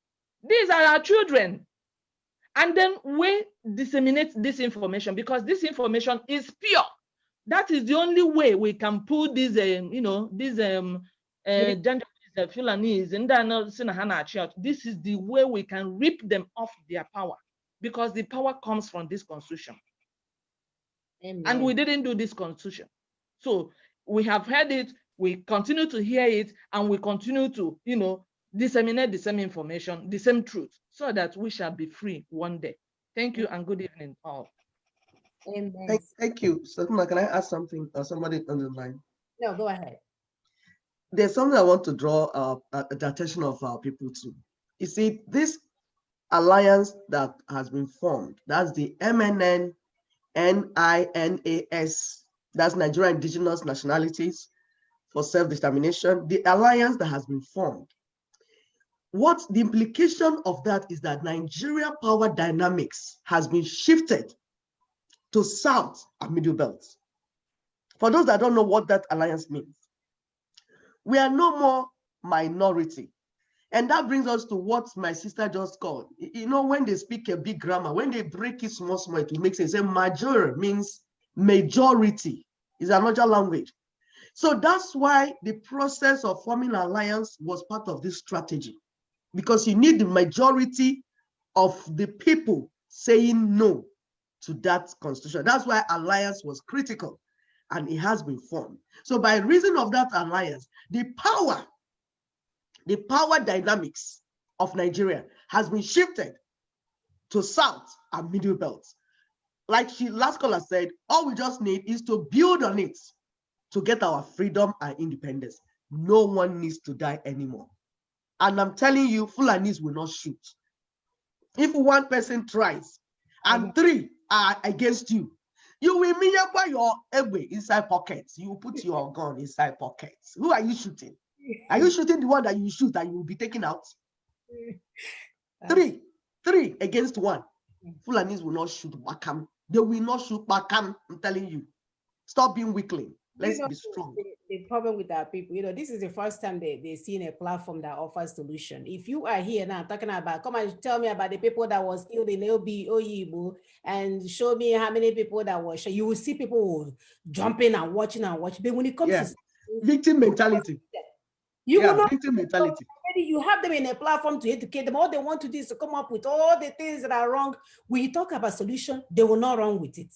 These are our children. And then we disseminate this information because this information is pure. That is the only way we can put these, gender Fulanese and this is the way we can rip them off their power, because the power comes from this constitution. Amen. And we didn't do this constitution. So we have heard it, we continue to hear it, and we continue to, disseminate the same information, the same truth, so that we shall be free one day. Thank you and good evening all. Amen. Thank you. So, can I ask something or somebody on the line? No, go ahead. There's something I want to draw the attention of our people to. You see, this alliance that has been formed, that's the MNN NINAS, that's Nigerian Indigenous Nationalities for Self-Determination, the alliance that has been formed. What the implication of that is that Nigeria power dynamics has been shifted to South and Middle Belt. For those that don't know what that alliance means, we are no more minority. And that brings us to what my sister just called. When they speak a big grammar, when they break it small, it makes sense. Say major means majority, is another language. So that's why the process of forming an alliance was part of this strategy, because you need the majority of the people saying no to that constitution. That's why alliance was critical, and it has been formed. So by reason of that alliance, the power dynamics of Nigeria has been shifted to South and Middle Belt. Like last caller said, all we just need is to build on it to get our freedom and independence. No one needs to die anymore. And I'm telling you, Fulanis will not shoot. If one person tries and 3 are against you, you will measure your egbe inside pockets. You put your gun inside pockets. Who are you shooting? Are you shooting the one that you shoot and you will be taken out? 3 against 1. Fulanis will not shoot Bakam. They will not shoot Bakam. I'm telling you. Stop being weakling. Let's be strong. The problem with our people, this is the first time they've seen a platform that offers solution. If you are here now talking about, come and tell me about the people that was killed in Oyibo and show me how many people that were shot, you will see people jumping and watching. But when it comes to victim mentality, victim mentality. You have them in a platform to educate them. All they want to do is to come up with all the things that are wrong. When you talk about solution, they will not run with it.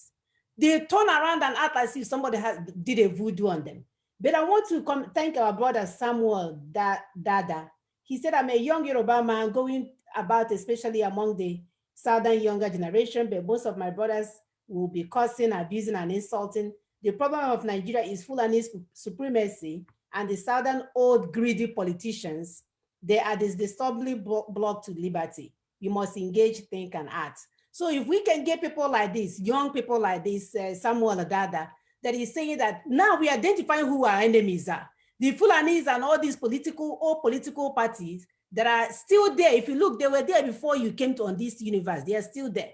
They turn around and act as if somebody did a voodoo on them. But I want to thank our brother Samuel Dada. He said, I'm a young Yoruba man going about, especially among the southern younger generation, but most of my brothers will be cursing, abusing, and insulting. The problem of Nigeria is Fulani supremacy and the southern old greedy politicians. They are this disturbingly blocked to liberty. You must engage, think, and act. So if we can get people like this, young people like this, Samuel Dada, that is saying that now we identify who our enemies are. The Fulanis and all these political parties that are still there. If you look, they were there before you came on this universe. They are still there.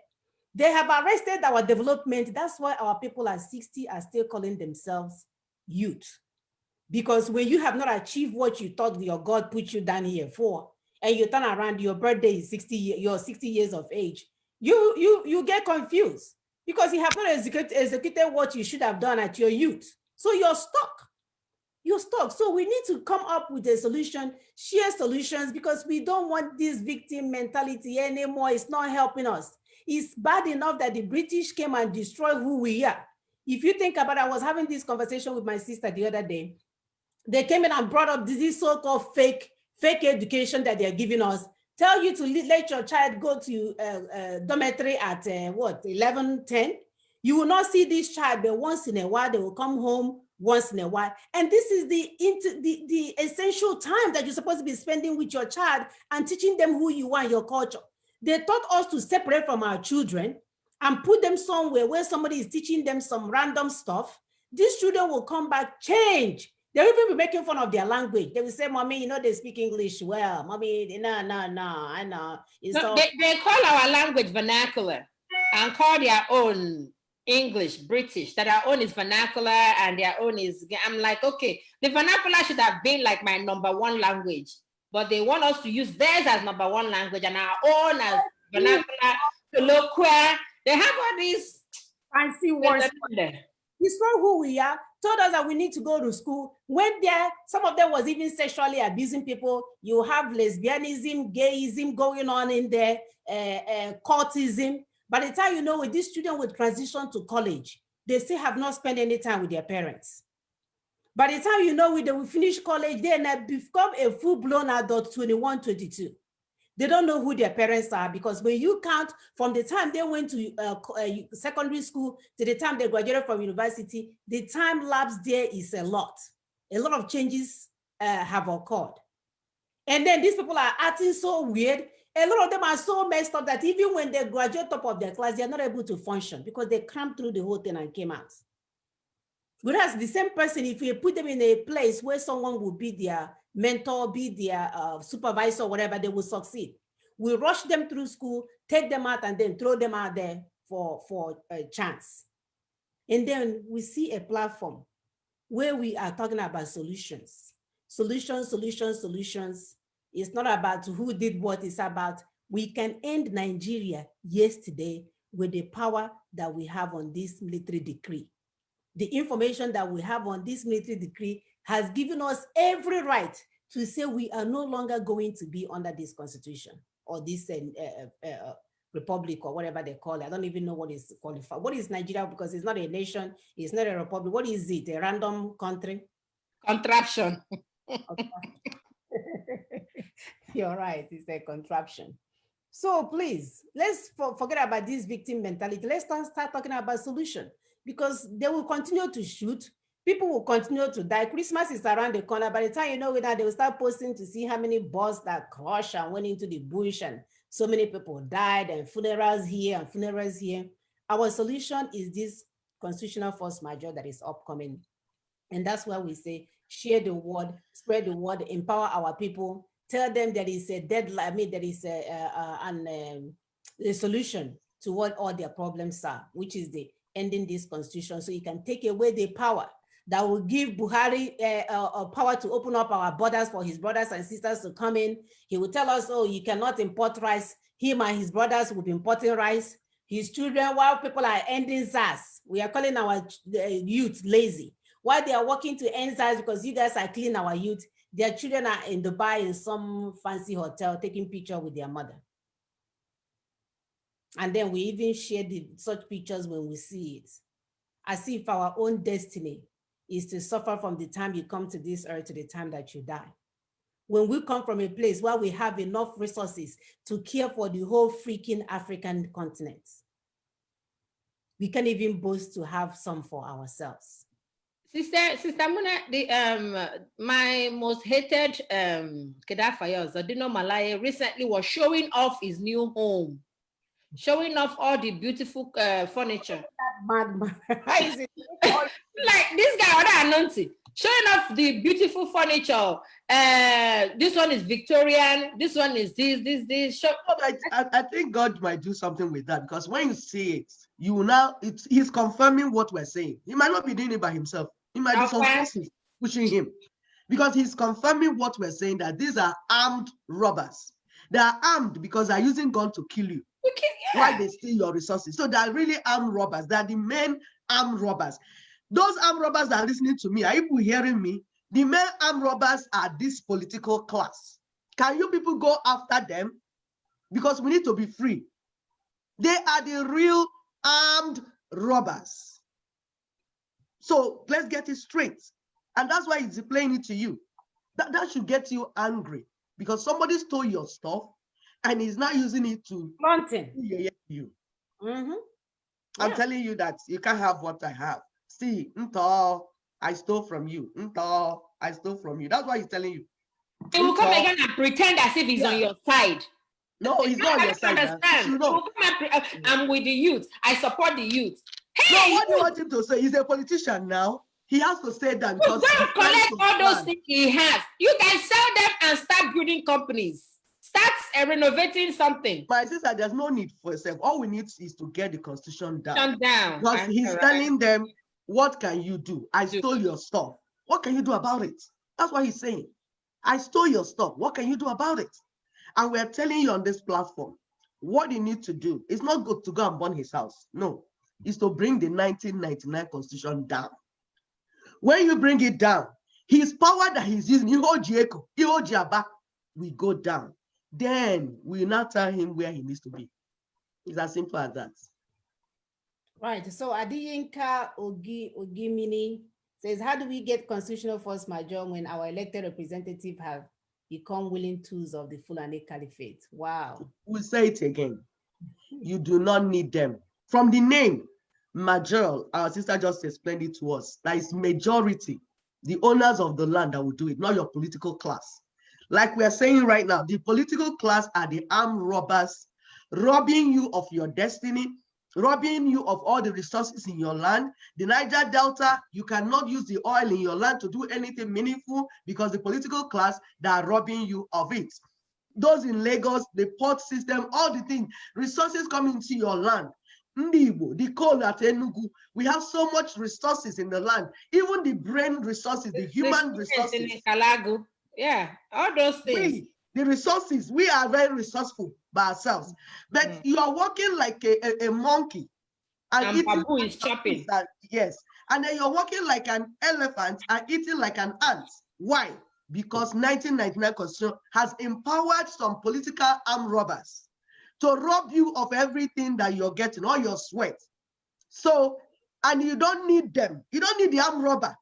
They have arrested our development. That's why our people at 60 are still calling themselves youth. Because when you have not achieved what you thought your God put you down here for, and you turn around, your birthday is 60, you're 60 years of age, you get confused. because you have not executed what you should have done at your youth. So you're stuck. You're stuck. So we need to come up with a solution, share solutions, because we don't want this victim mentality anymore. It's not helping us. It's bad enough that the British came and destroyed who we are. If you think about it, I was having this conversation with my sister the other day. They came in and brought up this so-called fake education that they're giving us. Tell you to let your child go to dormitory at 11, 10. You will not see this child, but once in a while they will come home once in a while. And this is the essential time that you're supposed to be spending with your child and teaching them who you are and your culture. They taught us to separate from our children and put them somewhere where somebody is teaching them some random stuff. These children will come back, change. They'll even be making fun of their language. They will say, Mommy, you know, they speak English well. Mommy, no, I know. No, they call our language vernacular and call their own English, British, that our own is vernacular and their own is, I'm like, okay, the vernacular should have been like my #1 language, but they want us to use theirs as #1 language and our own as vernacular, colloquial. They have all these fancy words. It's not who we are. Told us that we need to go to school. Went there, some of them was even sexually abusing people. You have lesbianism, gayism going on in there, cultism. By the time you know, with these students will transition to college, they still have not spent any time with their parents. By the time you know, they will finish college, they have become a full-blown adult, 21, 22. They don't know who their parents are, because when you count from the time they went to secondary school to the time they graduated from university, the time lapse there is a lot. A lot of changes have occurred. And then these people are acting so weird. A lot of them are so messed up that even when they graduate top of their class, they're not able to function because they crammed through the whole thing and came out. Whereas the same person, if you put them in a place where someone will be their mentor, be their supervisor, whatever, they will succeed. We rush them through school, take them out, and then throw them out there for a chance. And then we see a platform where we are talking about solutions. Solutions. It's not about who did what, it's about we can end Nigeria yesterday with the power that we have on this military decree. The information that we have on this military decree has given us every right to say we are no longer going to be under this constitution or this republic or whatever they call it. I don't even know what is qualified. What is Nigeria? Because it's not a nation, it's not a republic. What is it? A random country? Contraption. You're right, it's a contraption. So please, let's forget about this victim mentality. Let's start talking about solution, because they will continue to shoot. People will continue to die. Christmas is around the corner. By the time you know it, they will start posting to see how many buses that crashed and went into the bush and so many people died and funerals here and funerals here. Our solution is this constitutional force majeure that is upcoming. And that's why we say, share the word, spread the word, empower our people, tell them there is a deadline, I mean, there is a solution to what all their problems are, which is the ending this constitution, so you can take away the power that will give Buhari power to open up our borders for his brothers and sisters to come in. He will tell us, oh, you cannot import rice. Him and his brothers will be importing rice. His children, while people are ending SARS, we are calling our youth lazy. While they are working to end SARS because you guys are cleaning our youth, their children are in Dubai in some fancy hotel taking picture with their mother. And then we even share such pictures when we see it, as if our own destiny is to suffer from the time you come to this earth to the time that you die. When we come from a place where we have enough resources to care for the whole freaking African continent, we can't even boast to have some for ourselves. Sister Muna, my most hated Kedafayos, Adino Malaya, recently was showing off his new home, showing off all the beautiful furniture. Like this guy, what I announced, showing off the beautiful furniture. This one is Victorian. This one is this. I think God might do something with that, because when you see it, you will now, he's confirming what we're saying. He might not be doing it by himself. He might be some forces pushing him, because he's confirming what we're saying, that these are armed robbers. They are armed because they're using gun to kill you. Okay, yeah. While they steal your resources. So they are really armed robbers. They are the main armed robbers. Those armed robbers that are listening to me, are you hearing me? The main armed robbers are this political class. Can you people go after them? Because we need to be free. They are the real armed robbers. So let's get it straight. And that's why he's playing it to you. That should get you angry because somebody stole your stuff and he's not using it to you. I'm telling you that you can't have what I have. See, I stole from you. I stole from you. That's why he's telling you. He will come again and pretend as if he's on your side. No, he's not on your side. Understand? I'm with the youth. I support the youth. Hey, no, what do you want him to say? He's a politician now. He has to say that because don't collect all those things he has. You can sell them and start building companies. Start renovating something. My sister, there's no need for yourself. All we need is to get the constitution down. Down. Because he's telling them, what can you do? I stole your stuff. What can you do about it? That's what he's saying. I stole your stuff. What can you do about it? And we're telling you on this platform, what you need to do is not go to go and burn his house. No, it's to bring the 1999 constitution down. When you bring it down, his power that he's using, we go down. Then we now tell him where he needs to be. It's as simple as that. Right. So Adiyinka Ogimini says, how do we get constitutional force majeure when our elected representatives have become willing tools of the Fulani Caliphate? Wow. We'll say it again. You do not need them. From the name, major, our sister just explained it to us. That is majority, the owners of the land that will do it, not your political class. Like we are saying right now, the political class are the armed robbers, robbing you of your destiny, robbing you of all the resources in your land. The Niger Delta, you cannot use the oil in your land to do anything meaningful because the political class, they are robbing you of it. Those in Lagos, the port system, all the things, resources coming into your land. Ndibo, the coal at Enugu, we have so much resources in the land, even the brain resources, the human resources. Yeah, all those things. The resources, we are very resourceful by ourselves, but you are working like a monkey and babu is chopping. Yes, and then you're working like an elephant and eating like an ant. Why? Because 1999 Constitution has empowered some political armed robbers to rob you of everything that you're getting, all your sweat. So, and you don't need them. You don't need the armed robber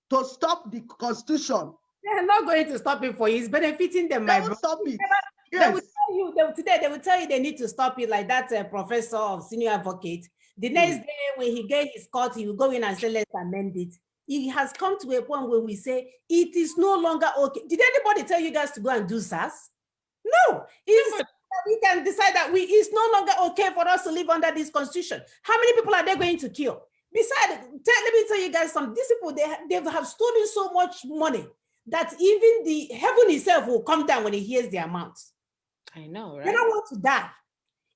to stop the Constitution. They're not going to stop it for you. It's benefiting them. They will stop it. Yes. They will tell you, today they will tell you they need to stop it, like that professor of senior advocate. The next day when he get his court, he will go in and say, let's amend it. It has come to a point where we say, it is no longer okay. Did anybody tell you guys to go and do SAS? No. We can decide that it's no longer okay for us to live under this constitution. How many people are they going to kill? Besides, let me tell you guys something. These people, they have stolen so much money that even the heaven itself will come down when it hears the amounts. I know, right? They don't want to die.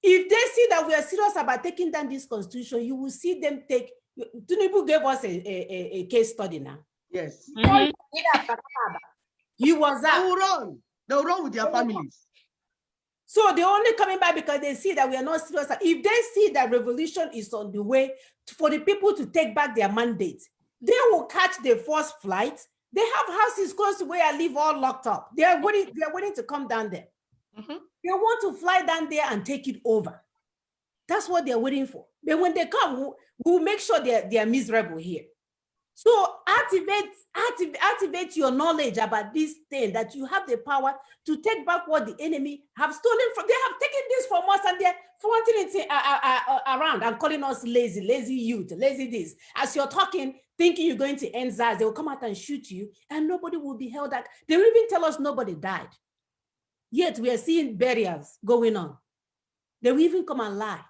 If they see that we are serious about taking down this constitution, you will see them take. Tinubu gave us a case study now. Yes. He was out. They will run with their families. So they're only coming back because they see that we are not serious. If they see that revolution is on the way for the people to take back their mandate, they will catch the first flight. They have houses close to where I live all locked up. They are waiting to come down there. They want to fly down there and take it over. That's what they're waiting for. But when they come, we'll make sure they are miserable here. So activate your knowledge about this thing, that you have the power to take back what the enemy have stolen from. They have taken this from us and they're flaunting it around and calling us lazy youth, lazy this. As you're talking, thinking you're going to end SARS, they will come out and shoot you and nobody will be held back. They will even tell us nobody died. Yet we are seeing burials going on. They will even come and lie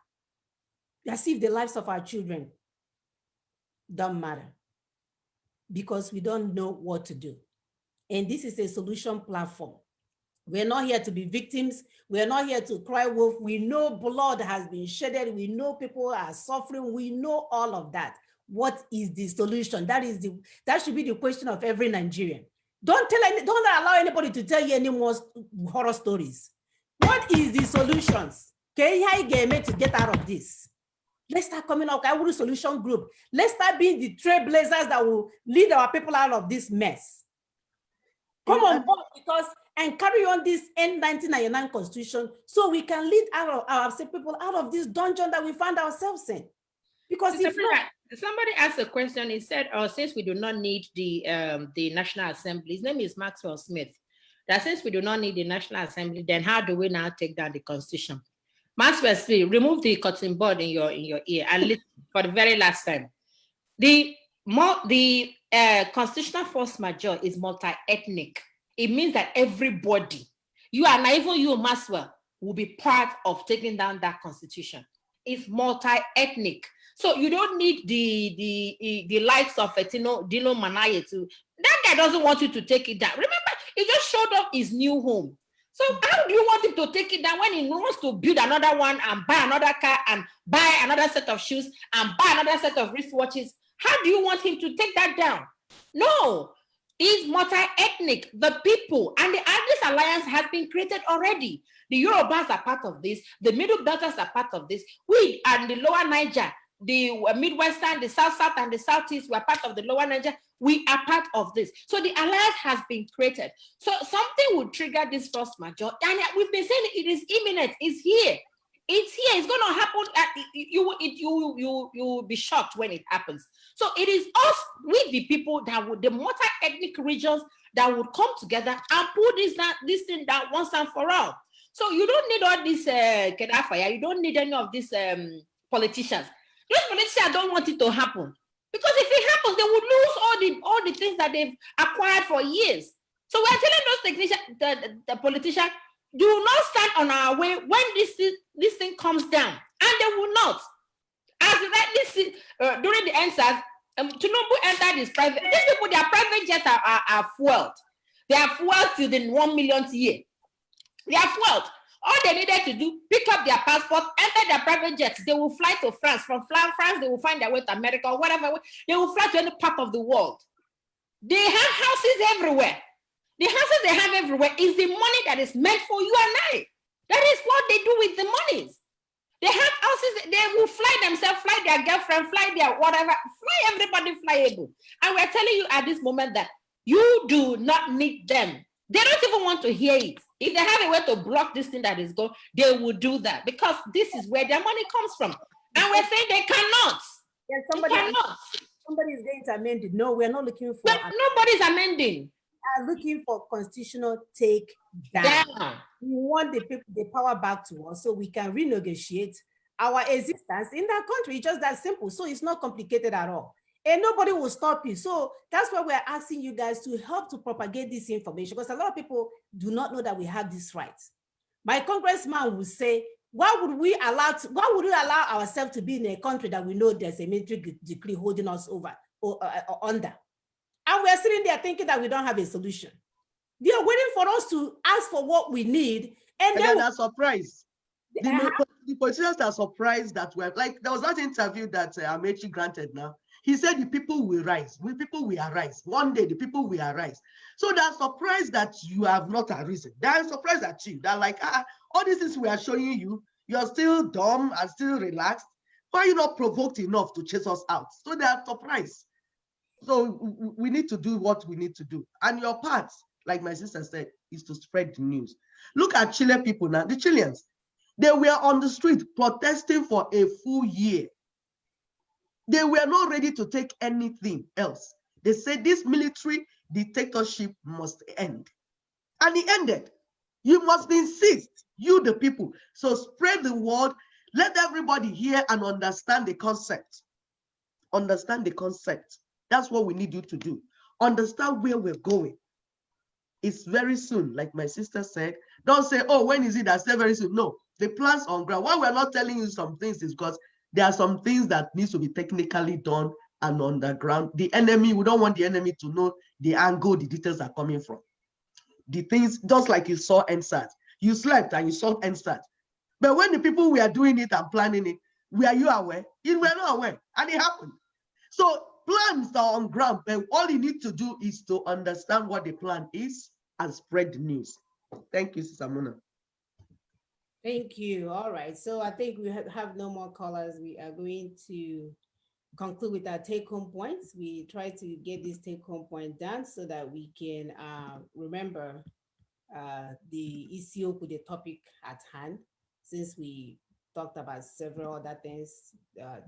as if the lives of our children don't matter, because we don't know what to do. And this is a solution platform. We're not here to be victims. We're not here to cry wolf. We know blood has been shedded. We know people are suffering. We know all of that. What is the solution? That should be the question of every Nigerian. Don't allow anybody to tell you any more horror stories. What is the solutions? Okay, how you get to get out of this? Let's start coming up with a solution group. Let's start being the trailblazers that will lead our people out of this mess. Come on board because and carry on this N1999 constitution so we can lead our people out of this dungeon that we find ourselves in. Because if not, somebody asked a question, he said, since we do not need the National Assembly, his name is Maxwell Smith, that since we do not need the National Assembly, then how do we now take down the constitution? Maxwell Smith, remove the cutting board in your ear and listen for the very last time. The constitutional force majeure is multi-ethnic. It means that everybody, you and even you, Maxwell, will be part of taking down that constitution. It's multi-ethnic. So you don't need the likes of Dino Manaye to, that guy doesn't want you to take it down. Remember, he just showed up his new home. So how do you want him to take it down when he wants to build another one and buy another car and buy another set of shoes and buy another set of wristwatches? How do you want him to take that down? No, he's multi-ethnic, the people, and this alliance has been created already. The Yorubas are part of this, the Middle Deltas are part of this, we and the Lower Niger, the Midwestern, the South, and the Southeast were part of the Lower Niger. We are part of this. So the alliance has been created. So something will trigger this force majeure. And we've been saying it is imminent. It's here. It's here. It's going to happen. You will be shocked when it happens. So it is us, with the people that would, the multi-ethnic regions that would come together and put this thing down once and for all. So you don't need all this Kedafaya. You don't need any of these politicians. Those politicians don't want it to happen. Because if it happens, they would lose all the things that they've acquired for years. So we're telling those technicians, the politicians, do not stand on our way when this thing comes down. And they will not. As rightly during the NSAS, Tinubu entered his private. These people, their private jets are fueled. They are fueled till the 1 millionth year. They are fueled. All they needed to do, pick up their passport, enter their private jets. They will fly to France. From France, they will find their way to America or whatever. They will fly to any part of the world. They have houses everywhere. The houses they have everywhere is the money that is meant for you and I. That is what they do with the monies. They have houses, they will fly themselves, fly their girlfriend, fly their whatever, fly everybody flyable. And we're telling you at this moment that you do not need them. They don't even want to hear it. If they have a way to block this thing that is going, they will do that because this is where their money comes from. And we're saying they cannot. Yeah, somebody is going to amend it. No, we're not looking for. But nobody's amending. We are looking for constitutional take down. We want the people, the power back to us so we can renegotiate our existence in that country. It's just that simple. So it's not complicated at all. And nobody will stop you. So that's why we're asking you guys to help to propagate this information because a lot of people do not know that we have this right. My congressman will say, why would we allow ourselves to be in a country that we know there's a military decree holding us over or under? And we're sitting there thinking that we don't have a solution. They are waiting for us to ask for what we need. And then they're surprised. The politicians are surprised that we're like, there was that interview that Amechi granted now. He said the people will rise. We people will arise. One day the people will arise. So they're surprised that you have not arisen. They're surprised at you. They're like, all these things we are showing you, you're still dumb and still relaxed. Why are you not provoked enough to chase us out? So they are surprised. So we need to do what we need to do. And your part, like my sister said, is to spread the news. Look at Chile people now. The Chileans, they were on the street protesting for a full year. They were not ready to take anything else. They said this military dictatorship must end. And it ended. You must insist, you the people. So spread the word, let everybody hear and understand the concept. Understand the concept. That's what we need you to do. Understand where we're going. It's very soon, like my sister said. Don't say, oh, when is it? I say very soon. No, the plans on ground. Why we're not telling you some things is because there are some things that needs to be technically done and on the ground. The enemy, we don't want the enemy to know the angle the details are coming from. The things, just like you saw NSAT. You slept and you saw NSAT. But when the people were doing it and planning it, were you aware? You were not aware, and it happened. So plans are on ground, but all you need to do is to understand what the plan is and spread the news. Thank you, Sister Mona. Thank you. All right. So I think we have no more callers. We are going to conclude with our take-home points. We try to get this take-home point done so that we can remember the Isiokwu, the topic at hand, since we talked about several other things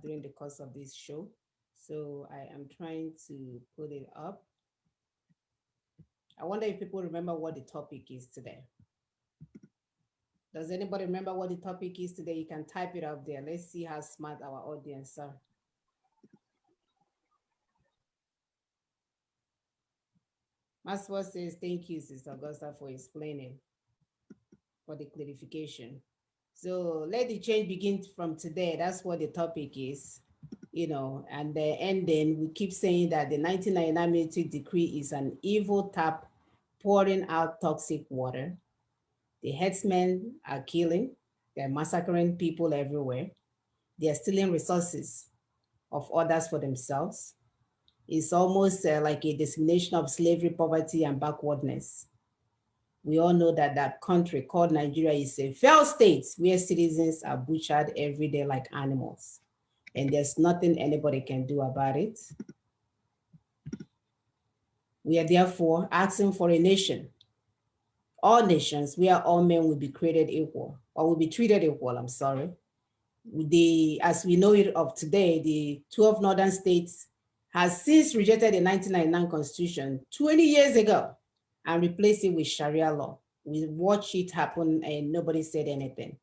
during the course of this show. So I am trying to put it up. I wonder if people remember what the topic is today. Does anybody remember what the topic is today? You can type it up there. Let's see how smart our audience are. Maswa says, thank you, Sister Augusta, for explaining, for the clarification. So let the change begin from today. That's what the topic is, you know, and then we keep saying that the 1999 military decree is an evil tap pouring out toxic water. The headsmen are killing, they're massacring people everywhere. They're stealing resources of others for themselves. It's almost like a dissemination of slavery, poverty, and backwardness. We all know that that country called Nigeria is a failed state where citizens are butchered every day like animals. And there's nothing anybody can do about it. We are therefore asking for a nation, all nations where all men will be created equal, or will be treated equal, I'm sorry. As we know it of today, the 12 northern states has since rejected the 1999 constitution 20 years ago and replaced it with Sharia law. We watched it happen and nobody said anything.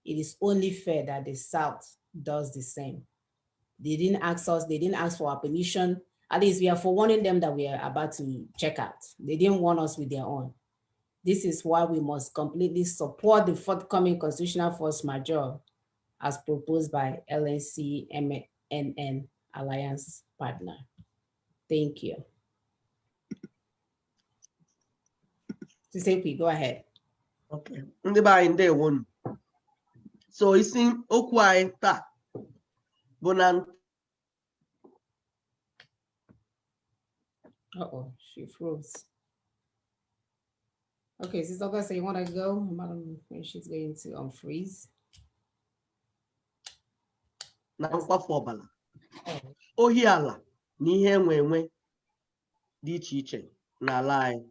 It is only fair that the South does the same. They didn't ask us, they didn't ask for our permission. At least we are forewarning them that we are about to check out. They didn't want us with their own. This is why we must completely support the forthcoming constitutional force majeure as proposed by LNC MNN Alliance partner. Thank you. Sisepi, go ahead. Okay. Ndị be anyị ndewo. So isi okwu anyị taa bụ na Uh-oh, she froze. Okay, Sister Augusta, you want to go? Madam, she's going to unfreeze. Na nkwafu ọbala, ohi ala na ihe enwe dị iche iche n'ala anyị.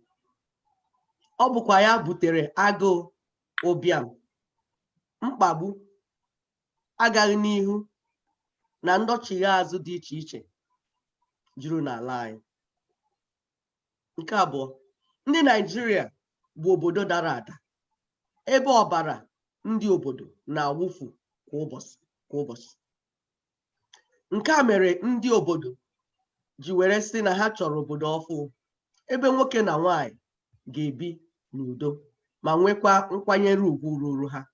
Ọ bụkwa ya butere agụụ, ụbịam, mkpagbu, agaghị n'ihu na ndọchigha azụ dị iche iche juru n'ala anyị. Nke abụọ, ndị Naịjirịa bụ obodo dara ada, ebe ọbara ndị obodo na-awụfu kwa ụbọchị. Nke a mere ndị obodo ji were sị na ha chọrọ obodo ọfụ, ebe nwoke na nwanyị ga-ebi n'udo ma nwekwa nkwanyere ugwu ruru ha.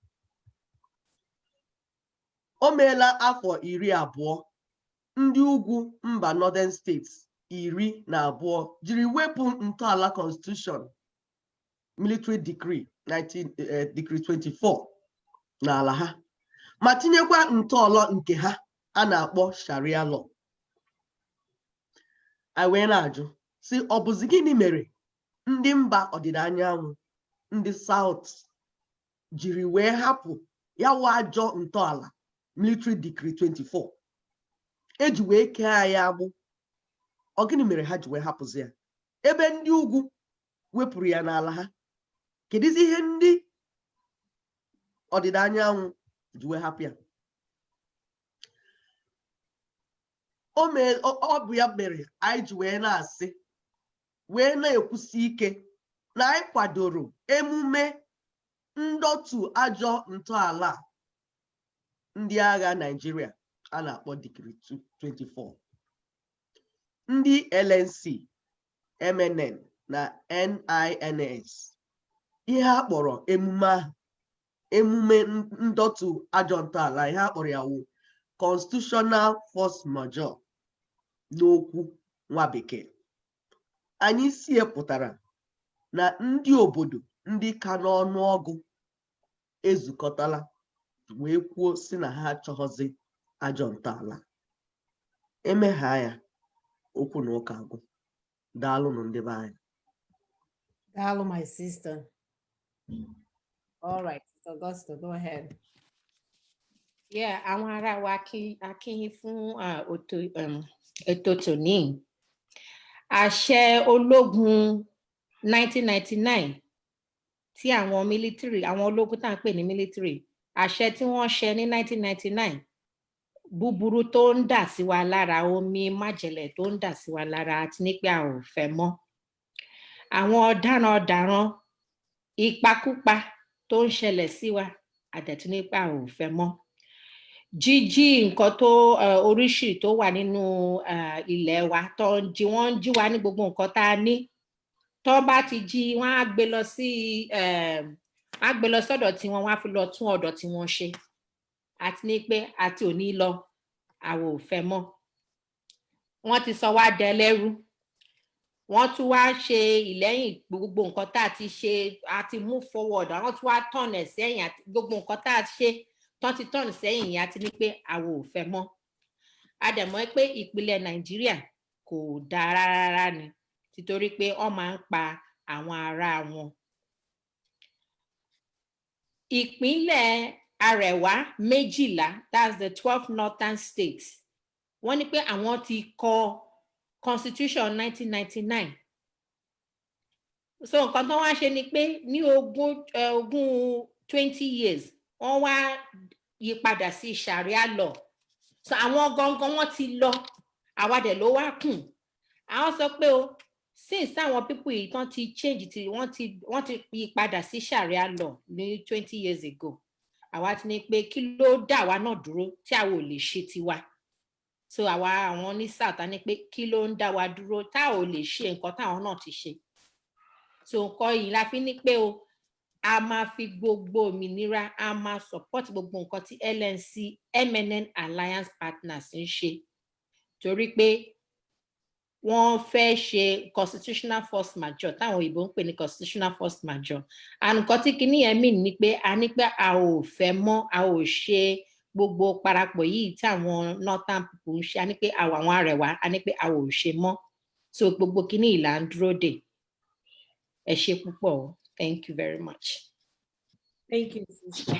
O meela afọ 20 ndị ugwu mba Northern States 12 jiri wepụ ntọala Constitution Military Decree 24 n'ala ha, ma tinyekwa ntọala nke ha a na-akpọ Sharia law. Anyị wee na-ajụ sị, ọ bụzi gịnị mere ndị mba ọdịda anyanwụ, ndị South, jiri wee hapụ ya wa ajọ ntọala Military Decree 24 eji wee kee anyị agbụ? Ọ gịnị mere ha ji wee hapụzi ya ebe ndị ugwu wepụrụ ya n'ala ha? Kedụzi ihe ndị ọdịda anyanwụ ji wee hapụ ya? Ọ bụ ya mere anyị ji wee na-asị, wee na-ekwusi ike na anyị kwadoro emume ndọtu ajọ ntọala ndị agha Naịjirịa a na-akpọ Decree 24. Ndị LNC, MNN na NINS, ihe a kpọrọ emume ahụ, emume ndọtu ajọ ntọala, ihe a kpọrọ ya wụ Constitutional Force Majeure n'okwu nwa bekee. Anyị sie pụtara na ndị obodo ndị ka n'ọnụọgụ ezukọtala wee kwuo sị na ha achọghọzi ajọ ntọala. Emegha ya, okwu na ụka agwụ. Daalụnụ ndị be anyị. Daalụ, my sister. All right. Augusto, go ahead. Yeah, àwọn ará wa akínyìn fún ètò tòní. Àṣẹ ológun 1999 tí àwọn military, àwọn ológun tá à ń pè ní military, àṣẹ tí wọ́n ṣẹ ní 1999, búburú tó ń dà sí wa lára, omi májèlé tó ń dà sí wa lára, àti ní pé a ò fẹ́ mọ́. Àwọn ọ̀daràn ìpakúpa tó ń ṣẹlẹ̀ sí wa, àdẹ̀tún ní pé a ò fẹ́ mọ́. Jíjí nǹkan tó oríṣi tó wà nínú ilẹ̀ wa, wọ́n ń jí wa ní gbogbo nǹkan tá a ní. Tó bá ti jí, wọ́n á gbé lọ sọ́dọ̀ tí wọ́n á fi lọ tún ọ̀dọ̀ tí wọ́n ṣe. Àti ní pé àti òní lọ, àwa ò fẹ́ mọ́. Wọ́n ti sọ wá dẹlẹ́rú. Wọ́n tún wá ṣe ìlẹ́yìn gbogbo nǹkan tá a ti ṣe, àti move forward. Àwọn tún wá turn ẹ̀ sẹ́yìn, àti gbogbo nǹkan tá a ṣe tán ti turn sẹ́yìn yẹn, àti ní pé àwa ò fẹ́ mọ́. A dẹ̀ mọ̀ pé ìpìlẹ̀ Nàìjíríà kò dáa rárá ni, títorí pé wọ́n máa ń pa àwọn ará wọn. Ìpínlẹ̀ Àrẹwà 12, that's the 12 northern states, wọ́n ní pé àwọn ti kọ constitution 1999. So nǹkan tó wá ṣe ni pé ní ogún 20 years, wọ́n wá yí padà sí Sharia law. So àwọn gangan wọ́n ti lọ, àwa dẹ̀ ló wá kùn. Àwọn sọ pé since àwọn people yìí tán ti change, wọ́n ti yí padà sí Sharia law ní 20 years ago. Àwa ti ní pé kí ló dá wa náà dúró tí àwa ò lè ṣe tiwa. So àwọn ní South á ní pé kí ló ń dá wa dúró tá ò lè ṣe nǹkan táwọn náà ti ṣe. So nǹkan yìí la fi ní pé a máa fi gbogbo òmìnira, a máa support gbogbo nǹkan tí MNN Alliance Partners ń ṣe. Torí pé wọ́n fẹ́ ṣe constitutional force majeure, táwọn òyìnbó ń pè ní constitutional force majeure. And nǹkan tí kinní yẹn mean ni pé a ní pé a ò fẹ́ mọ́, a ò ṣe gbogbo parapọ̀ yìí tí àwọn northern people ń ṣe. A ní pé àwọn Àrẹwà, a ní pé a ò ṣe mọ́. So gbogbo kinní yìí là ń dúró dè. Ẹ ṣé púpọ̀. Thank you very much. Thank you, sister.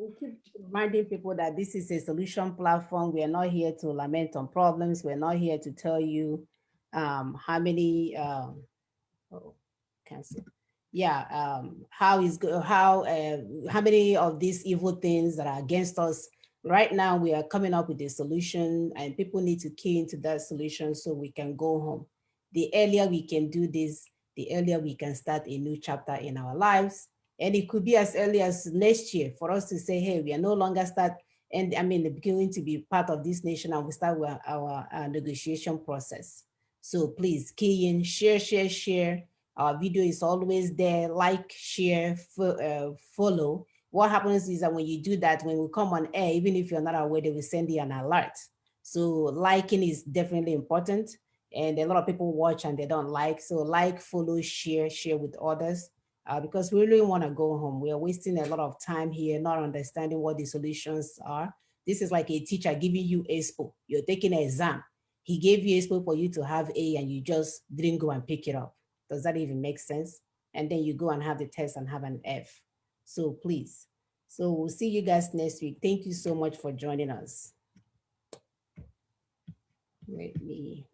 We keep reminding people that this is a solution platform. We are not here to lament on problems. We're not here to tell you how many how many of these evil things that are against us. Right now, we are coming up with a solution, and people need to key into that solution so we can go home. The earlier we can do this, the earlier we can start a new chapter in our lives. And it could be as early as next year for us to say, hey, we are no longer beginning to be part of this nation, and we start with our negotiation process. So please key in, share. Our video is always there. Like, share, follow. What happens is that when you do that, when we come on air, even if you're not aware, they will send you an alert. So liking is definitely important. And a lot of people watch and they don't like. So like, follow, share with others. Because we really want to go home. We are wasting a lot of time here, not understanding what the solutions are. This is like a teacher giving you expo. You're taking an exam. He gave you expo for you to have A, and you just didn't go and pick it up. Does that even make sense? And then you go and have the test and have an F. So please. So we'll see you guys next week. Thank you so much for joining us. Let me